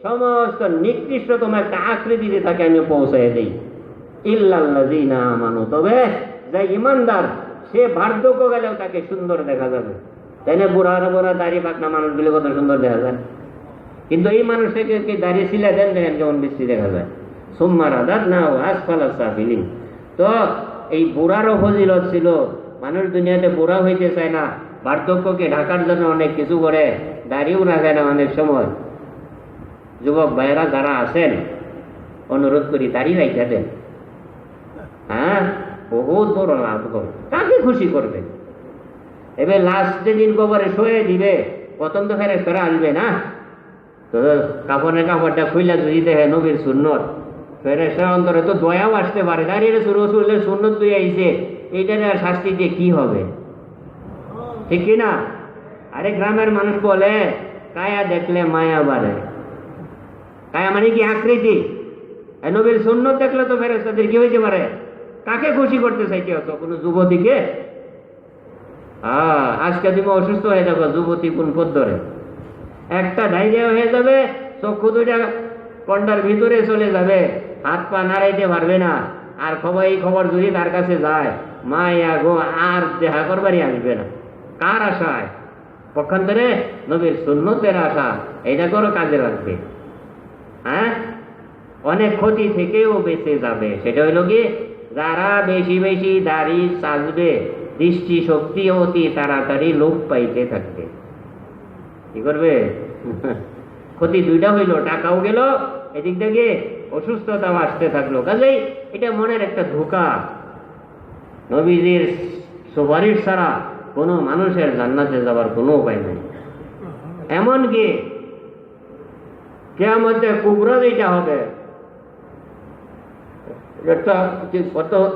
Speaker 1: সমস্ত নিকৃষ্টতম একটা আকৃতিতে তাকে আমি পৌঁছায় দিই। ইল্লাল্লাযীনা আমানু, তবে যে ইমানদার সে বার্ধক্য গেলেও তাকে সুন্দর দেখা যাবে। তাই না? বুড়া দাড়ি পাকনা মানুষগুলো কত সুন্দর দেখা যায়, কিন্তু এই মানুষটাকে দাঁড়িয়ে ছিলে দেন, দেখেন কেমন বৃষ্টি দেখা যায়। সুম্মা রাদাদনাহু আসফালা সাফিলিন। তো এই বুড়ারও ফজিলত ছিল। মানুষ দুনিয়াতে বুড়া হইতে চায় না, বার্ধক্যকে ঢাকার জন্য অনেক কিছু করে, দাড়িও রাখে না অনেক সময়। যুবক ভাইয়েরা যারা আছেন, অনুরোধ করি দাড়ি রাখা দেন। হ্যাঁ, বহুত বড় লাভ করবে, কাকে খুশি করবে। এবার লাস্ট যেদিন কবরে শুয়ে দিবে, প্রথম তো ফেরেশতারা আসবে না, তো কাপড়টা খুইলা যদি দেখে নবীর সুন্নত, ফেরেশতার অন্তরে তো দয়াও আসতে পারে। দাঁড়িয়ে রাসূলের সুন্নত তুই আইছে, এইটার শাস্তি দিয়ে কি হবে, ঠিক কিনা? আরে গ্রামের মানুষ বলে কায়া দেখলে মায়া বাড়ে। কায়া মানে কি? আকৃতি। নবীর সুন্নত দেখলে তো ফেরেশতাদের কি হইতে পারে? কাকে খুশি করতে চাইতে হতো? কোনো যুবতীকে? আজকে তুমি অসুস্থ হয়ে যাবো, যুবতী কোন পথ ধরে একটা ডায়রিয়া হয়ে যাবে, চক্ষু দুইটা কন্ডার ভিতরে চলে যাবে, হাত পা নাড়াইতে পারবে না। আর এই খবর যদি তার কাছে যায়, মায়া গো আর দেখা করবারই আসবে না। কার আশায়? পক্ষান্তরে নবীর সুন্নতের আশা, এটা করো, কাজে লাগবে। হ্যাঁ, অনেক ক্ষতি থেকেও বেঁচে যাবে। সেটা হইল কি, যারা বেশি বেশি দাড়ি সাজবে, দৃষ্টি শক্তি অতি তাড়াতাড়ি লোপ পাইতে থাকবে। কি করবে? ক্ষতি দুইটা হইল, টাকাও গেল, এদিক থেকে অসুস্থতাও আসতে থাকলো। কাজেই এটা মনের একটা ধোঁকা। নবীজির সুপারিশ ছাড়া কোনো মানুষের জান্নাতে যাবার কোনো উপায় নেই। এমনকি কিয়ামতে কুবরা যেটা হবে,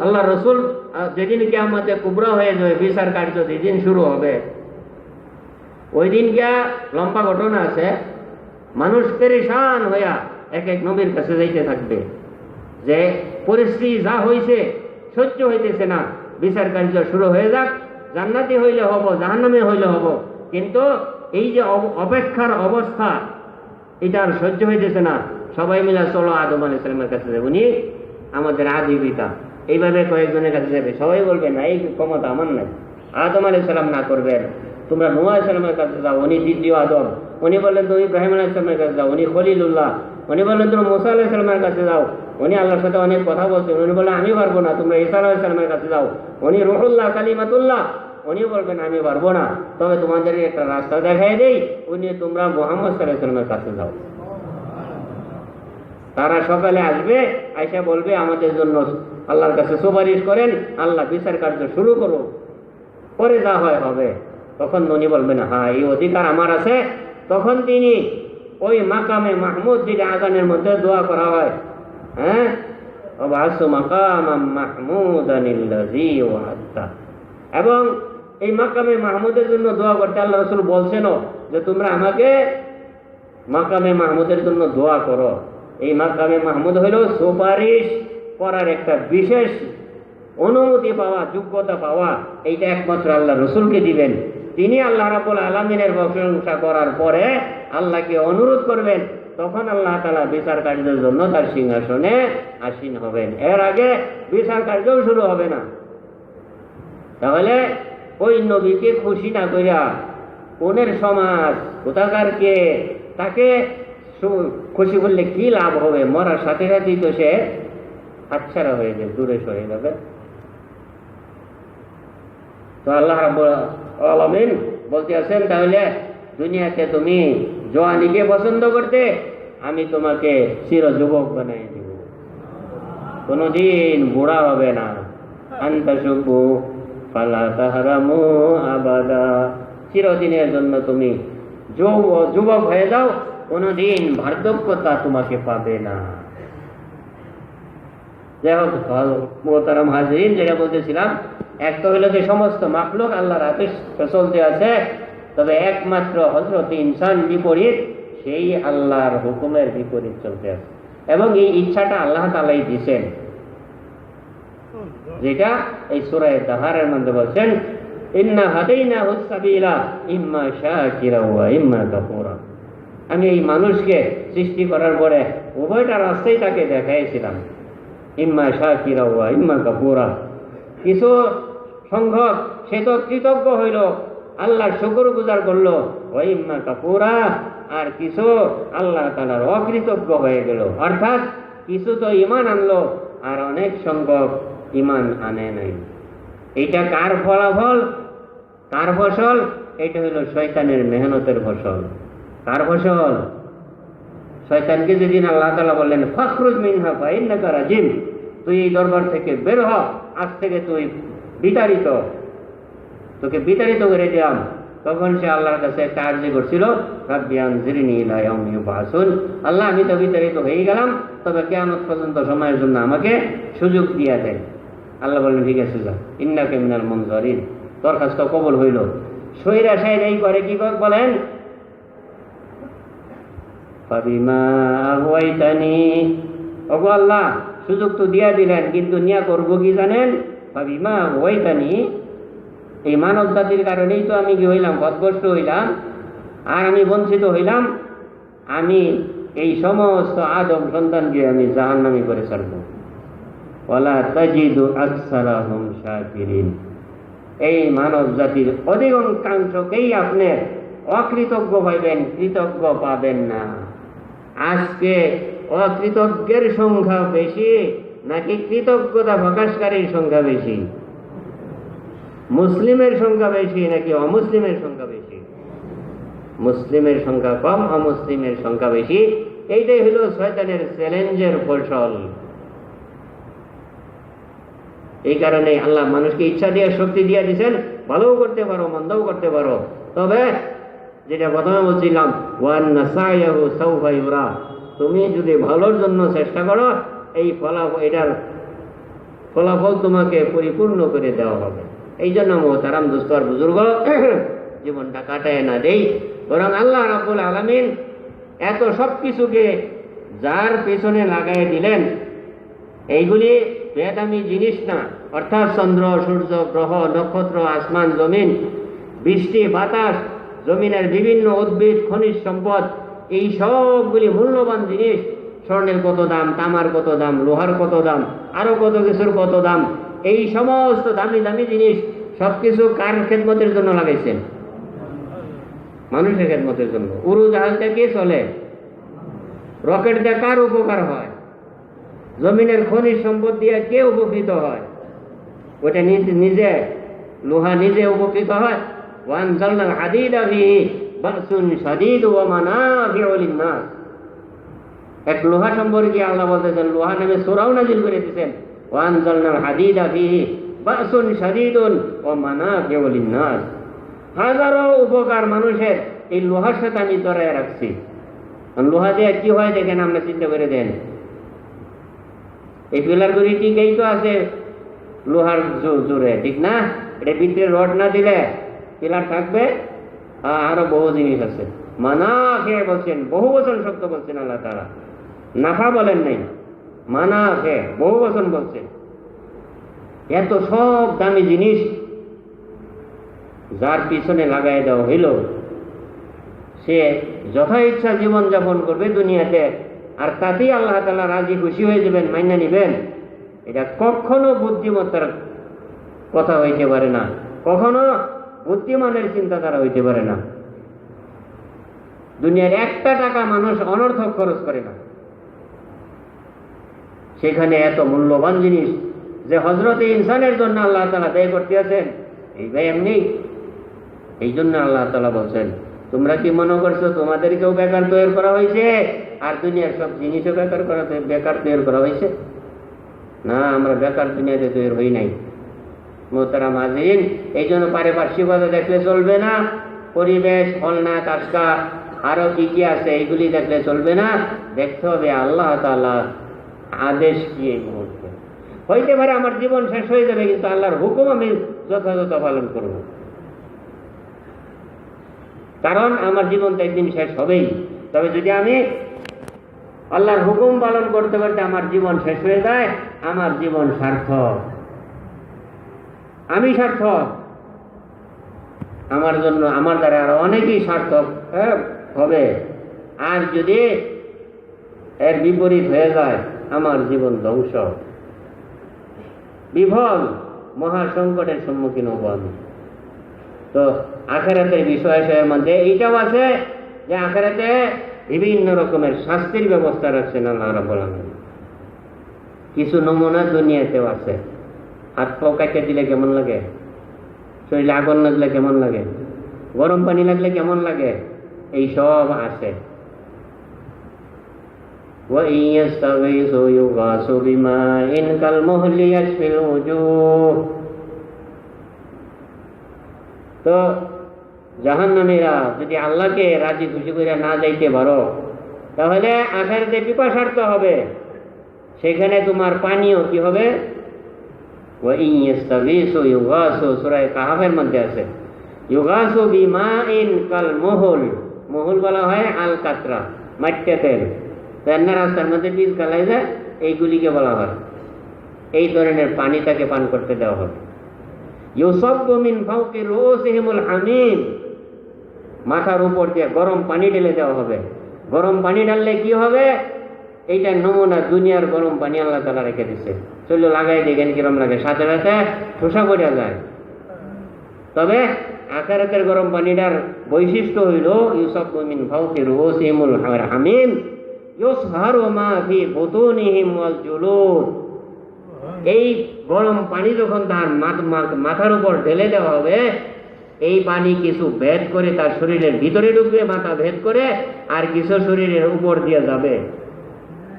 Speaker 1: আল্লাহ রসুল যেদিন কিয়ামতে কুবরা হয়ে যাবে, বিচার কার্য যেদিন শুরু হবে, ওই দিন গিয়া লম্বা ঘটনা আছে। মানুষ পেরেশান হইয়া এক এক নবীর কাছে যাইতে থাকবে যে পরিস্থিতি যা হয়েছে সহ্য হইতেছে না, বিচার কার্য শুরু হয়ে যাক, জান্নাতি হইলে হব, জাহান্নামে হইলে হব, কিন্তু এই যে অপেক্ষার অবস্থা, এটা আর সহ্য হইতেছে না। সবাই মিলে চলো আদম আলাইহিস সালামের কাছে যাবে, উনি আমাদের আদি পিতা। এইভাবে কয়েকজনের কাছে যাবে, সবাই বলবে না, এই ক্ষমতা আমার নাই। আদম আলাইহিস সালাম না করবেন, তোমরা নূহ আলাইহিস সালামের কাছে যাও, উনি দ্বিতীয় আদম। উনি বললেন তুমি ইব্রাহিম আলাইহিস সালামের কাছে যাও, উনি খলিলুল্লাহ। উনি বললেন তুমি মুসা আলাইহিস সালামের কাছে যাও, উনি আল্লাহর সাথে অনেক কথা বলছেন। উনি বললেন আমি পারবো না, তোমরা ঈসা আলাইহিস সালামের কাছে যাও, উনি রুহুল্লাহ কালিমাতুল্লাহ। উনি বলবেন আমি পারবো না, তবে তোমাদের একটা রাস্তা দেখাই দেই, উনি তোমরা মুহাম্মদ সাল্লাল্লাহু আলাইহি সাল্লামের কাছে যাও। তারা সকালে আসবে, আয়েশা বলবে আমাদের জন্য আল্লাহর কাছে সুপারিশ করেন, আল্লাহ বিচার কার্য শুরু করো, পরে যা হয় হবে। তখন উনি বলবেন হ্যাঁ এই অধিকার আমার আছে। তখন তিনি ওই মাকামে মাহমুদ, যেটা আযানের মধ্যে দোয়া করা হয়, হ্যাঁ, ওয়াবাসু মাকামাম মাহমুদানিল্লাযী ওয়া'আদতা, এবং এই মাকামে মাহমুদের জন্য দোয়া করতে আল্লাহ রাসূল বলছেনও যে তোমরা আমাকে মাকামে মাহমুদের জন্য দোয়া করো। এই মাকামে মাহমুদ হইল সুপারিশ করার একটা বিশেষ অনুমতি পাওয়া, যোগ্যতা পাওয়া। এইটা একমাত্র আল্লাহ রসুলকে দিবেন। তিনি আল্লাহ রাব্বুল আলামিনের প্রশংসা করার পরে আল্লাহকে অনুরোধ করবেন, তখন আল্লাহ তাআলা বিচার কার্যের জন্য তার সিংহাসনে আসীন হবেন। এর আগে বিচার কার্যও শুরু হবে না। তাহলে ওই নবীকে খুশি না কইরা কোনের সমাজ কোথাকার কে, তাকে খুশি করলে কি লাভ হবে? মরার সাথে সাথেই তো সে হাতছাড়া হয়ে যাবে, দূরে সরে যাবে। তো আল্লাহ রাব্বুল আলামিন বলতে আছেন, তাহলে দুনিয়াতে তুমি জওয়ানিকে পছন্দ করতে, আমি তোমাকে চির যুবক বানাই দিব, কোনদিন বুড়া হবে না। আনতা শুব্বু ফালা তাহরামু আবাদা, চিরদিনের জন্য তুমি যুবক হয়ে যাও, কোনদিন বার্ধক্যতা তোমাকে পাবে না। যাই হোক মোহতারাম হাজিরিন, যেটা বলতেছিলাম, এক তো হলো যে সমস্ত মাখলুক আল্লাহর আদেশ চলতে আছে, তবে একমাত্র হযরত ইনসান বিপরীত, সেই আল্লাহর হুকুমের বিপরীত চলতে আছে। এবং এই ইচ্ছাটা আল্লাহ তাআলাই দিয়েছেন, যেটা এই সূরা দাহারের মধ্যে বলছেন, ইন্না হাদাইনাহুস সাবিলা ইম্মা শাকিরা ওয়া ইম্মা কাফুরা। আমি এই মানুষকে সৃষ্টি করার পরে উভয়টা রাস্তাই তাকে দেখাইছিলাম, ইম্মা শাকিরা ওয়া ইম্মা কাফুরা। কিছু সংখ্যক সে তো কৃতজ্ঞ হইল, আল্লাহর শুকরগুজার করলো, ওয়া ইম্মা কাফুরা, আর কিছু আল্লাহ তাআলার অকৃতজ্ঞ হয়ে গেল। অর্থাৎ কিছু তো ঈমান আনলো আর অনেক সংখ্যক ঈমান আনে নাই। এইটা কার ফলাফল, কার ফসল? এটা হলো শয়তানের মেহনতের ফসল। কার ফসল? শয়তানকে যেদিন আল্লাহ তাআলা বললেন, ফাখরুজ মিনহা ফাইন্নাকা রাজিম, তুই এই দরবার থেকে বের হ, আজ থেকে তুই বিতাড়িত, তোকে বিতাড়িত করে দিলাম, তখন সে আল্লাহর কাছে একটা আরজি করছিল, রাব্বি আনজিরনি ইলা ইয়াউমি ইউবআসুন, আল্লাহ আমি তো বিতাড়িত হয়ে গেলাম, তবে কিয়ামত পর্যন্ত সময়ের জন্য আমাকে সুযোগ দিয়ে দেন। আল্লাহ বললেন, ঠিক আছে যা, ইন্নাকা মিনাল মুনজারিন, তোর কাজটা কবুল হইল। সৈরা সাইদ এই করে কি বলেন, ফাবিমা আহওয়াইতানি, ওগো আল্লাহ সুযোগ তো দিয়া দিলেন, কিন্তু নিয়া করবো কি জানেন? ফাবিমা আহওয়াইতানি, এই মানব জাতির কারণেই তো আমি কি হইলাম, পথভ্রষ্ট হইলাম, আর আমি বঞ্চিত হইলাম। আমি এই সমস্ত আদম সন্তানকে আমি জাহান্নামী করে ছাড়বো। ওয়ালা তাজিদু আকসারাহুম শাকিরিন, এই মানব জাতির অধিকাংশকেই আপনি অকৃতজ্ঞ পাইবেন, কৃতজ্ঞ পাবেন না। আজকে অকৃতজ্ঞের সংখ্যা বেশি নাকি কৃতজ্ঞতা প্রকাশকারীর সংখ্যা বেশি? মুসলিমের সংখ্যা বেশি নাকি অমুসলিমের সংখ্যা বেশি? মুসলিমের সংখ্যা কম, অমুসলিমের সংখ্যা বেশি। এইটাই হলো শয়তানের চ্যালেঞ্জের ফসল। এই কারণে আল্লাহ মানুষকে ইচ্ছা দিয়ে শক্তি দিয়ে দিয়েছেন, ভালোও করতে পারো মন্দও করতে পারো, তবে যেটা প্রথমে বলছিলাম, ওয়ান নাসায়াহু সাওফা ইউরা, তুমি যদি ভালোর জন্য চেষ্টা করো, এই এটার ফলাফল তোমাকে পরিপূর্ণ করে দেওয়া হবে। এই জন্য মোহতারাম দোস্ত আর বুজুর্গ, জীবনটা কাটায় না দেই, বরং আল্লাহ রাব্বুল আলামিন এত সব কিছুকে যার পেছনে লাগাই দিলেন, এইগুলি বেদামি জিনিস না। অর্থাৎ চন্দ্র, সূর্য, গ্রহ, নক্ষত্র, আসমান, জমিন, বৃষ্টি, বাতাস, জমিনের বিভিন্ন উদ্ভিদ, খনিজ সম্পদ, এই সবগুলি মূল্যবান জিনিস। স্বর্ণের কত দাম, তামার কত দাম, লোহার কত দাম, আরো কত কিছুর কত দাম। এই সমস্ত দামি দামি জিনিস সবকিছু কার খেদমতের জন্য লাগাইছেন? মানুষের খেদমতের জন্য। উড়োজাহাজটা কে চলে? রকেট দিয়ে কার উপকার হয়? জমিনের খনিজ সম্পদ দিয়ে কে উপকৃত হয়? ওটা নিজে লোহা নিজে উপকৃত হয়। ওয়ানজালনাল হাদিদা ফীহি বাসুন শাদীদ ওয়া মানাফিউ লিন-নাস। এক লোহা সম্পর্কে আল্লাহ বলতেছেন, লোহা নামে সূরাও নাযিল করে দিয়েছেন, ওয়ানজালনাল হাদিদা ফীহি বাসুন শাদীদুন ওয়া মানাফিউ লিন-নাস। হাজারো উপকার মানুষের এই লোহার সাথে আমি জড়ায় রাখছি। লোহা দিয়ে কি হয় দেখেন, আমরা চিন্তা করে দেন। এই পিলারগুলি ঠিকই তো আছে লোহার জোরে, ঠিক না? এটা ভিতরে রড না দিলে পিলার থাকবে? আরো বহু জিনিস আছে। মানাফে বলছেন, বহু বচন শব্দ বলছেন আল্লাহ তাআলা, নাফা বলেন নাই, মানাফে বহু বচন বলছেন। এত সব দামি জিনিস যার পিছনে লাগাই দেওয়া হইল, সে যথা ইচ্ছা জীবন যাপন করবে দুনিয়াতে, আর তাতেই আল্লাহ তাআলা রাজি খুশি হয়ে যাবেন, মাইনা নিবেন। এটা কখনো বুদ্ধিমত্তার কথা হইতে পারে না, কখনো বুদ্ধিমানের চিন্তাধারা হইতে পারে না। দুনিয়ার একটা টাকা মানুষ অনর্থক খরচ করে না, সেখানে এত মূল্যবান জিনিস যে হযরতে ইনসানের জন্য আল্লাহ তাআলা ব্যয় করতে আছেন, এই ব্যয় এমনি। এই জন্য আল্লাহ তাআলা বলছেন, তোমরা কি মনে করছো তোমাদেরকেও বেকার তৈরি করা হয়েছে আর দুনিয়ার সব জিনিসও বেকার তৈরি করা হয়েছে? না, আমরা বেকার দুনিয়াতে তৈরি হই নাই। মোহতারাম হাজিরিন, এই জন্য পারিপার্শ্বিকতা দেখলে চলবে না। পরিবেশ, ফলনা, টাটকা আরো কি কি আছে, এইগুলি দেখলে চলবে না, দেখতে হবে আল্লাহ তাআলা আদেশ কি এই মুহূর্তে। হইতে পারে আমার জীবন শেষ হয়ে যাবে, কিন্তু আল্লাহর হুকুম আমি যথাযথ পালন করব, কারণ আমার জীবন তো একদিন শেষ হবেই। তবে যদি আমি আল্লাহর হুকুম পালন করতে করতে আমার জীবন শেষ হয়ে যায়, আমার জীবন সার্থক, আমি সার্থক, আমার জন্য আমার দ্বারা আরো অনেকেই সার্থক হবে। আর যদি এর বিপরীত হয়ে যায়, আমার জীবন ধ্বংস, বিফল, মহা সংকটের সম্মুখীন হব আমি। তো আখিরাতের বিষয়ের মধ্যে এইটাও আছে যে আখিরাতে বিভিন্ন রকমের শাস্তির ব্যবস্থা রাখছেন আল্লাহ রাব্বুল আলামিন। কিছু নমুনা দুনিয়াতেও আছে। হাত পাও কাটে দিলে কেমন লাগে, শরীরে আগুন লাগলে কেমন লাগে, গরম পানি লাগলে কেমন লাগে, এই সব আছে। وَإِنْ يَسْتَغِيثُوا يُغَاثُوا بِمَاءٍ كَالْمُهْلِ يَشْفِي الْوُجُوهَ। তো জাহান্নামীরা যদি আল্লাহকে রাজি খুশি করে না যাইতে পারো, তাহলে আখিরাতে পিপাসার্ত হবে, সেখানে তোমার পানীয় কি হবে? وَإِنْ يَسْتَغِيثُوا يُغَاثُوا, সূরা কাহফের মধ্যে আছে, ইউগাসু বিমাইন কাল মুহুল, মুহুল বলা হয় আল কাতরা, মাট্টে তেল, রান্নার রাস্তার মধ্যে বীজ গালাই যায়, এইগুলিকে বলা হয়। এই ধরনের পানি তাকে পান করতে দেওয়া হবে। ইউসাব্বু মিন ফাওকি রুউসিহিমুল হামিম, মাথার উপর দিয়ে গরম পানি ঢেলে দেওয়া হবে। গরম পানি ঢাললে কি হবে? এইটা নমুনা দুনিয়ার গরম পানি আল্লাহ তাআলা রেখে দিচ্ছে, চলো লাগাই দেখেন কিরম লাগে, সাথে সাথে ঠোসা পড়ে যায়। তবে আখিরাতের গরম পানিটার বৈশিষ্ট্য হইল ইউসাব্বু মিন ফাওকি রুউসিহিমুল হামিম ইউসহারু মা ফি বুতুনিহিম ওয়াল জুলুদ। এই গরম পানি যখন তার মাথার উপর ঢেলে দেওয়া হবে, এই পানি কিছু ভেদ করে তার শরীরের ভিতরে ঢুকবে, মাথা ভেদ করে, আর কিছু শরীরের উপর দিয়ে যাবে।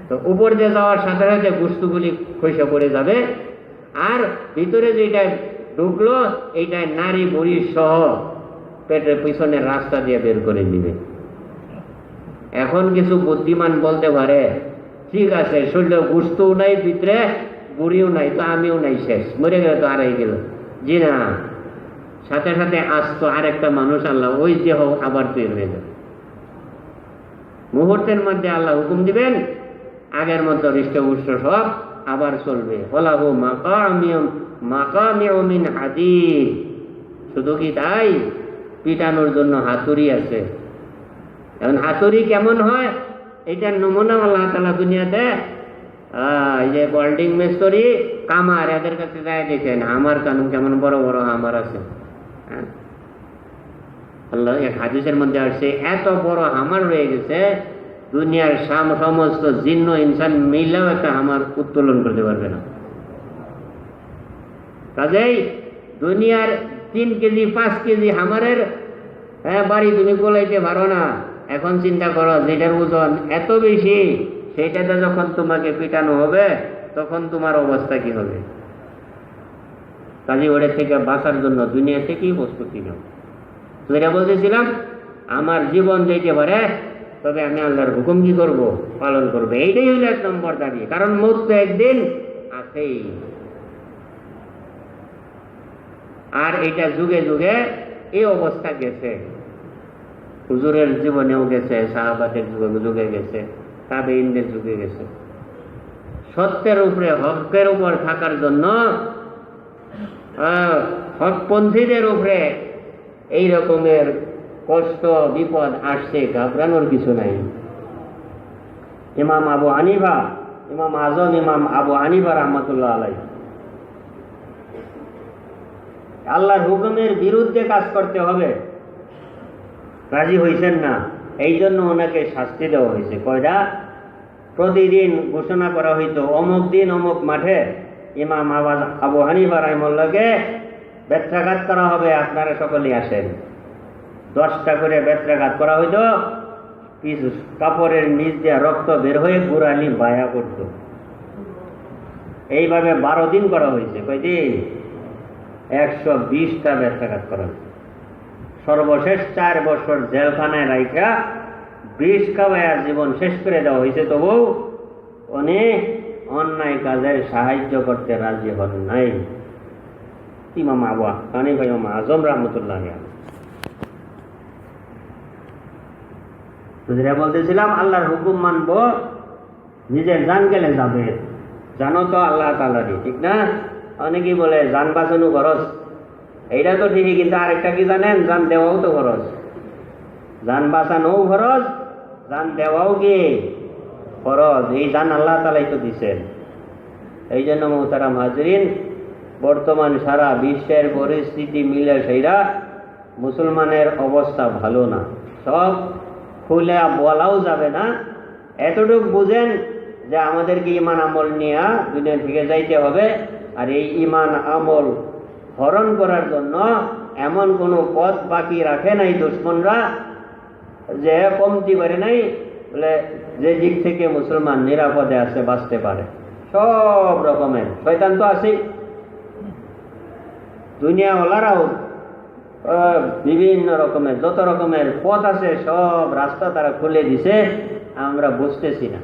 Speaker 1: তো উপর দিয়ে যাওয়ার সাথে সাথে গোশতগুলি খসে পড়ে যাবে, আর ভিতরে যেটা ঢুকলো এইটা নারী বুড়ি সহ পেটের পিছনের রাস্তা দিয়ে বের করে দিবে। এখন কিছু বুদ্ধিমান বলতে পারে, ঠিক আছে, শরীরে গোশতও নাই, ভিতরে বুড়িও নাই, তো আমিও নাই, শেষ, মরে গেলে তো হারাই গেল। জি না, সাথে সাথে আসতো আরেকটা মানুষ, আল্লাহ ওই যে হোক আবার তৈরি হয়ে যাবে। মুহূর্তের মধ্যে আল্লাহ হুকুম দিবেন, আগের মতো হৃষ্টপুষ্ট সব আবার চলবে। ওলাহু মাকামিউ মিন হাদিদ। শুধু কি তাই, পিটানোর জন্য হাতুড়ি আছে। এখন হাতুড়ি কেমন হয়, এইটার নমুনা আল্লাহ তাআলা দুনিয়াতে এই যে ওয়েল্ডিং মিস্ত্রি, কামার, এদের কাছে যায় দেখেন আমার কানুন কেমন বড় বড় আমার আছে। আল্লাহ এক হাদিসের মধ্যে আসছে, এত বড় হামার রয়ে গেছে, দুনিয়ার সমস্ত জিন্ন ইনসান মিলেও একটা হামার উত্তোলন করতে পারবে না। কাজেই দুনিয়ার 3 কেজি 5 কেজি হামারের বাড়ি তুমি গোলাইতে পারো না। এখন চিন্তা করো, যেটার ওজন এত বেশি, সেইটাতে যখন তোমাকে পিটানো হবে, তখন তোমার অবস্থা কি হবে? কাজে ওটা থেকে বাঁচার জন্য দুনিয়া থেকেই প্রস্তুতি নাও। তো এটা বলতেছিলাম, আমার জীবন যেতে পারে, তবে আমি আল্লাহর হুকুম কি করব? পালন করবো। এইটাই হইল 1 নম্বর দাবি, কারণ মৌত তো একদিন আছেই। আর এটা যুগে যুগে এই অবস্থা গেছে, হুজুরের জীবনেও গেছে, সাহাবাদের যুগে গেছে, তাবেঈনদের যুগে গেছে। সত্যের উপরে, হকের উপর থাকার জন্য হকপন্থীদের উপরে এই রকমের কষ্ট বিপদ আসছে, ঘাবড়ানোর কিছু নাই। ইমাম আবু হানিফা, ইমাম আজম ইমাম আবু হানিফা রাহমাতুল্লাহ আলাইহি আল্লাহর হুকুমের বিরুদ্ধে কাজ করতে হবে, রাজি হইছেন না, এই জন্য ওনাকে শাস্তি দেওয়া হয়েছে। কয়টা? প্রতিদিন ঘোষণা করা হইতো, অমুক দিন অমুক মাঠে ইমাম আবু হানিফা রাহিমাহুল্লাহকে বেত্রাঘাত করা হবে, আপনারা সকলেই আসেন। 10টা করে বেত্রাঘাত করা হইতো, কিছু কাপড়ের নিচ দিয়ে রক্ত বের হয়ে গুড়ালি বায়া করত। এইভাবে 12 দিন করা হয়েছে। কয়দিন? 120টা বেত্রাঘাত করা হয়েছে। সর্বশেষ 4 বছর জেলখানায় রাইখা বিষ খাওয়ার জীবন শেষ করে দেওয়া হয়েছে, তবু উনি অন্যায় কাজের সাহায্য করতে রাজি হন নাই। ইমাম আবু হানিফা ইমাম আজম রাহমাতুল্লাহ আলাইহি। যেটা বলতেছিলাম, আল্লাহর হুকুম মানবো, নিজের জান গেলে যাবে, জানো তো আল্লাহ তাআলারই, ঠিক না? অনেকেই বলে জান বাঁচানো খরচ, এইটা তো ঠিকই, কিন্তু আরেকটা কি জানেন? জান দেওয়াও তো খরচ। জান বাঁচানোও খরচ, জান দেওয়াও কি খরচ। এই জান আল্লাহ তাআলাই তো দিচ্ছেন। এই জন্য মুহতারাম হাজরিন, বর্তমান সারা বিশ্বের পরিস্থিতি মিলে সেইরা মুসলমানের অবস্থা ভালো না। সব খুলে বলাও যাবে না। এতটুকু বুঝেন যে আমাদেরকে ইমান আমল নিয়ে দুনিয়া থেকে যাইতে হবে। আর এই ইমান আমল হরণ করার জন্য এমন কোনো পথ বাকি রাখে নাই দুশমনরা, যে কমতি করে নাই বলে যে দিক থেকে মুসলমান নিরাপদে আছে, বাঁচতে পারে। সব রকমের শয়তান তো আছেই, দুনিয়াওয়ালারাও বিভিন্ন রকমের যত রকমের পথ আছে সব রাস্তা তারা খুলে দিছে, আমরা বুঝতেছি না।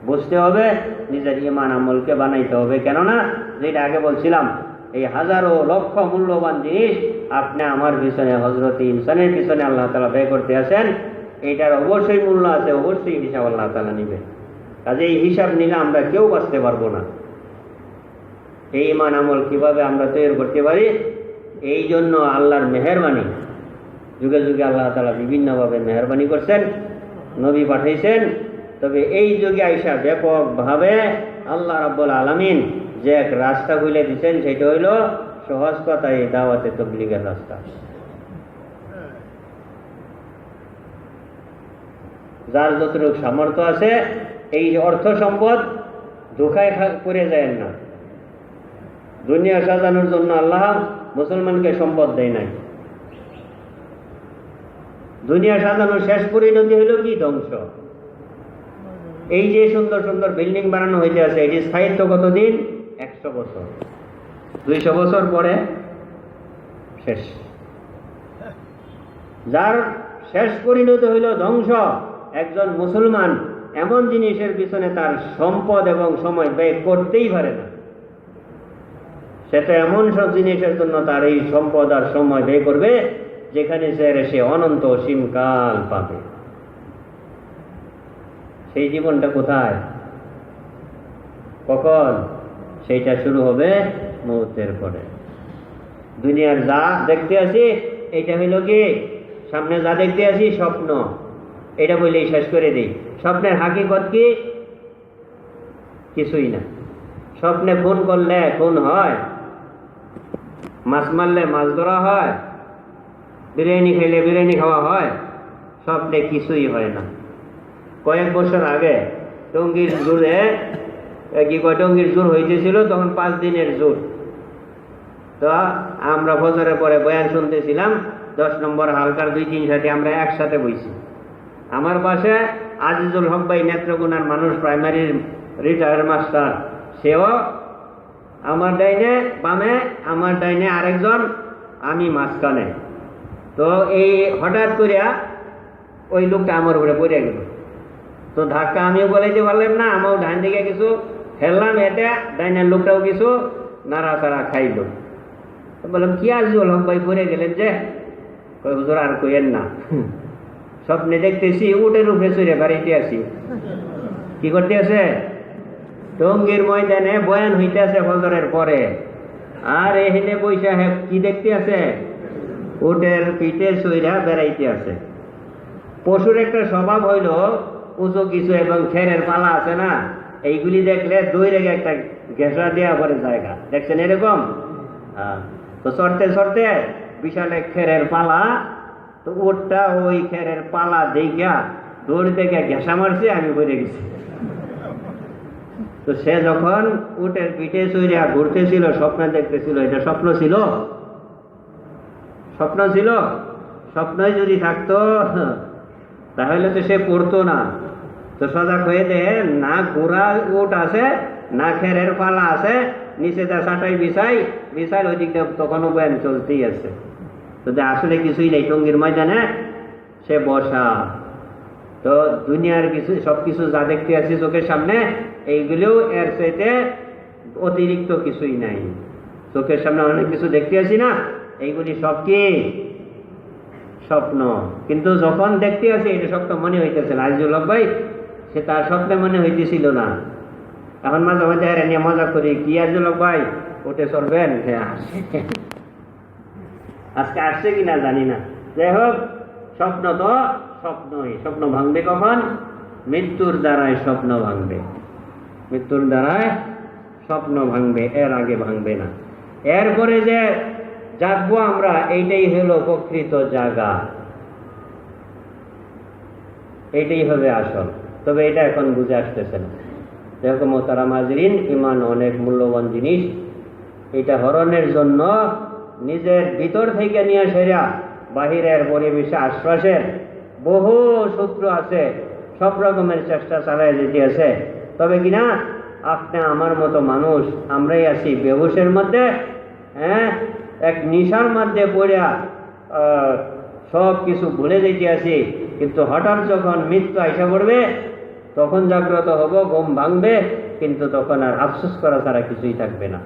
Speaker 1: বুঝতে হবে, নিজের ইমান আমলকে বানাইতে হবে। কেননা যেটা আগে বলছিলাম, এই হাজারো লক্ষ মূল্যবান জিনিস আপনি আমার পিছনে, হযরত ইনসানের পিছনে আল্লাহ তাআলা ব্যয় করতে আছেন, এইটার অবশ্যই মূল্য আছে, অবশ্যই হিসাব আল্লাহ তাআলা নিবে। কাজে এই হিসাব নিলে আমরা কেউ বাঁচতে পারবো না। এই ইমান আমল কিভাবে আমরা তৈরি করতে পারি? এই জন্য আল্লাহর মেহেরবানি, যুগে যুগে আল্লাহ তাআলা বিভিন্নভাবে মেহেরবানি করছেন, নবী পাঠাইছেন। তবে এই যুগে আইসা ব্যাপকভাবে আল্লাহ রাব্বুল আলামিন যে এক রাস্তা খুলে দিচ্ছেন, সেটা হইল সহজ কথায় দাওয়াতে তাবলীগের রাস্তা। যার যতটুকু সামর্থ্য আছে, এই অর্থ সম্পদ ধোঁকায় করে যায় না। দুনিয়া সাজানোর জন্য আল্লাহ মুসলমানকে সম্পদ দেয় নাই। দুনিয়া সাজানোর শেষ পরিণতি হইল কি? ধ্বংস। এই যে সুন্দর সুন্দর বিল্ডিং বানানো হইতে আছে, এটি স্থায়িত্ব কতদিন? 100 বছর, 200 বছর পরে শেষ। যার শেষ পরিণতি হইল ধ্বংস। একজন মুসলমান এমন জিনিসের পিছনে তার সম্পদ এবং সময় ব্যয় করতেই পারে না। সেটা এমন সব জিনিসের জন্য তার এই সম্পদ আর সময় ব্যয় করবে যেখানে সে অনন্ত অসীম কাল পাবে। সেই জীবনটা কোথায়, কখন? সেইটা শুরু হবে মৌতের পরে। দুনিয়ার যা দেখতে আছি, এইটা হইল কি? সামনে যা দেখতে আছি স্বপ্ন, এটা বলেই শেষ করে দিই। স্বপ্নের হাকিকত কি? কিছুই না। স্বপ্নে খুন করলে খুন হয়, মাছ মারলে মাছ ধরা হয়, বিরিয়ানি খেলে বিরিয়ানি খাওয়া হয়, স্বপ্নে কিছুই হয় না। কয়েক বছর আগে টঙ্গীর জোরে টঙ্গীর জোর হইতেছিল, তখন 5 দিনের জোর। তো আমরা ফজরের পরে বয়ান শুনতেছিলাম, 10 নম্বর হালকার 2-3 সাথে আমরা একসাথে বইছি। আমার পাশে আজিজুল হক ভাই, নেত্রকোনার মানুষ, প্রাইমারির রিটায়ার মাস্টার, সেও আমার ডাইনে বামে, আমার ডাইনে আরেকজন, আমি মাঝখানে। তো এই হঠাৎ করিয়া ওই লোকটা আমার উপরে পড়ে গেল। তো ধাক্কা আমিও বলাইতে পারলাম না, আমারও ডাইন দিকে কিছু ফেললাম, এটা ডাইনের লোকটাও কিছু নাড়াচাড়া খাইল। বললাম, কি আজিজুল হক ভাই পড়ে গেলেন যে? কই হুজুর আর কইেন না, স্বপ্নে দেখতেছি উটের উপরে চড়ে বাড়িতে আছি। কি করতে আছে? টঙ্গীর ময়দানে বয়ান হইতে আছে ফজরের পরে, আর এখানে বৈশা কি দেখতে আছে? উটের পিঠে চড়া বেড়াইতে আছে। পশুর একটা স্বভাব হইল উঁচু কিছু এবং খেরের পালা আছে না, এইগুলি দেখলে দুই রেগে একটা ঘেঁষা দেওয়া পরে জায়গা, দেখছেন এরকম? তো চড়তে চড়তে বিশাল এক খেরের পালা, তো উটটা ওই খেরের পালা দেখা দৌড় দেখে ঘেঁষা মারছে, আমি পড়ে গেছি। তো সে যখন উটের পিঠে চড়িয়া ঘুরতেছিল, স্বপ্ন দেখতেছিল, এটা স্বপ্ন ছিল? স্বপ্ন ছিল? স্বপ্নই যদি থাকতো তাহলে তো সে পড়তো না। তো সজাগ হয়ে দেয়, না ঘোড়া উট আছে, না খেরের পালা আছে, নিচে তার চাটাই বিছাই ওই দিকটা তখনও বয়ান চলতেই আছে। তো আসলে কিছুই নেই, টঙ্গীর ময়দানে সে বসা। তো দুনিয়ার কিছু সবকিছু যা দেখতে আছি চোখের সামনে, এইগুলোও এর চাইতে অতিরিক্ত কিছুই নাই। চোখের সামনে অনেক কিছু দেখতে আছি না, এইগুলি সব কি স্বপ্ন। কিন্তু যখন দেখতে আছি এটা স্বপ্ন মনে হইতেছে না। আজিজুল হক ভাই সে তার স্বপ্নে মনে হইতেছিল না। এখন মাঝে মাঝে এর নিয়ে মজা করি, কি আজিজুল হক ভাই ওটে চলবেন? হ্যাঁ আসছে, আজকে আসছে কিনা জানি না। যাই হোক, স্বপ্ন তো স্বপ্নই। স্বপ্ন ভাঙবে কখন? মৃত্যুর দ্বারাই স্বপ্ন ভাঙবে। মৃত্যুর দ্বারাই স্বপ্ন ভাঙবে, এর আগে ভাঙবে না। এরপরে যে জাগবো আমরা, এইটাই হলো প্রকৃত জাগা, এইটাই হবে আসল। তবে এটা এখন বুঝে আসতেছে না। যেরকম মোহতারাম হাজরিন, ঈমান অনেক মূল্যবান জিনিস। এটা হরণের জন্য নিজের ভিতর থেকে নিয়ে সেরা বাহিরের পরিবেশে আশ্বাসের বহু সূত্র আছে, সব রকমের চেষ্টা চালায় যেতে আছে। তবে কিনা আপনি আমার মতো মানুষ, আমরাই আছি বেহুশের মধ্যে, হ্যাঁ, এক নিশার মধ্যে পড়িয়া সব কিছু ভুলে যেতে আছি। কিন্তু হঠাৎ যখন মৃত্যু আইসা পড়বে তখন জাগ্রত হব, ঘুম ভাঙবে, কিন্তু তখন আর আফসোস করা ছাড়া কিছুই থাকবে না।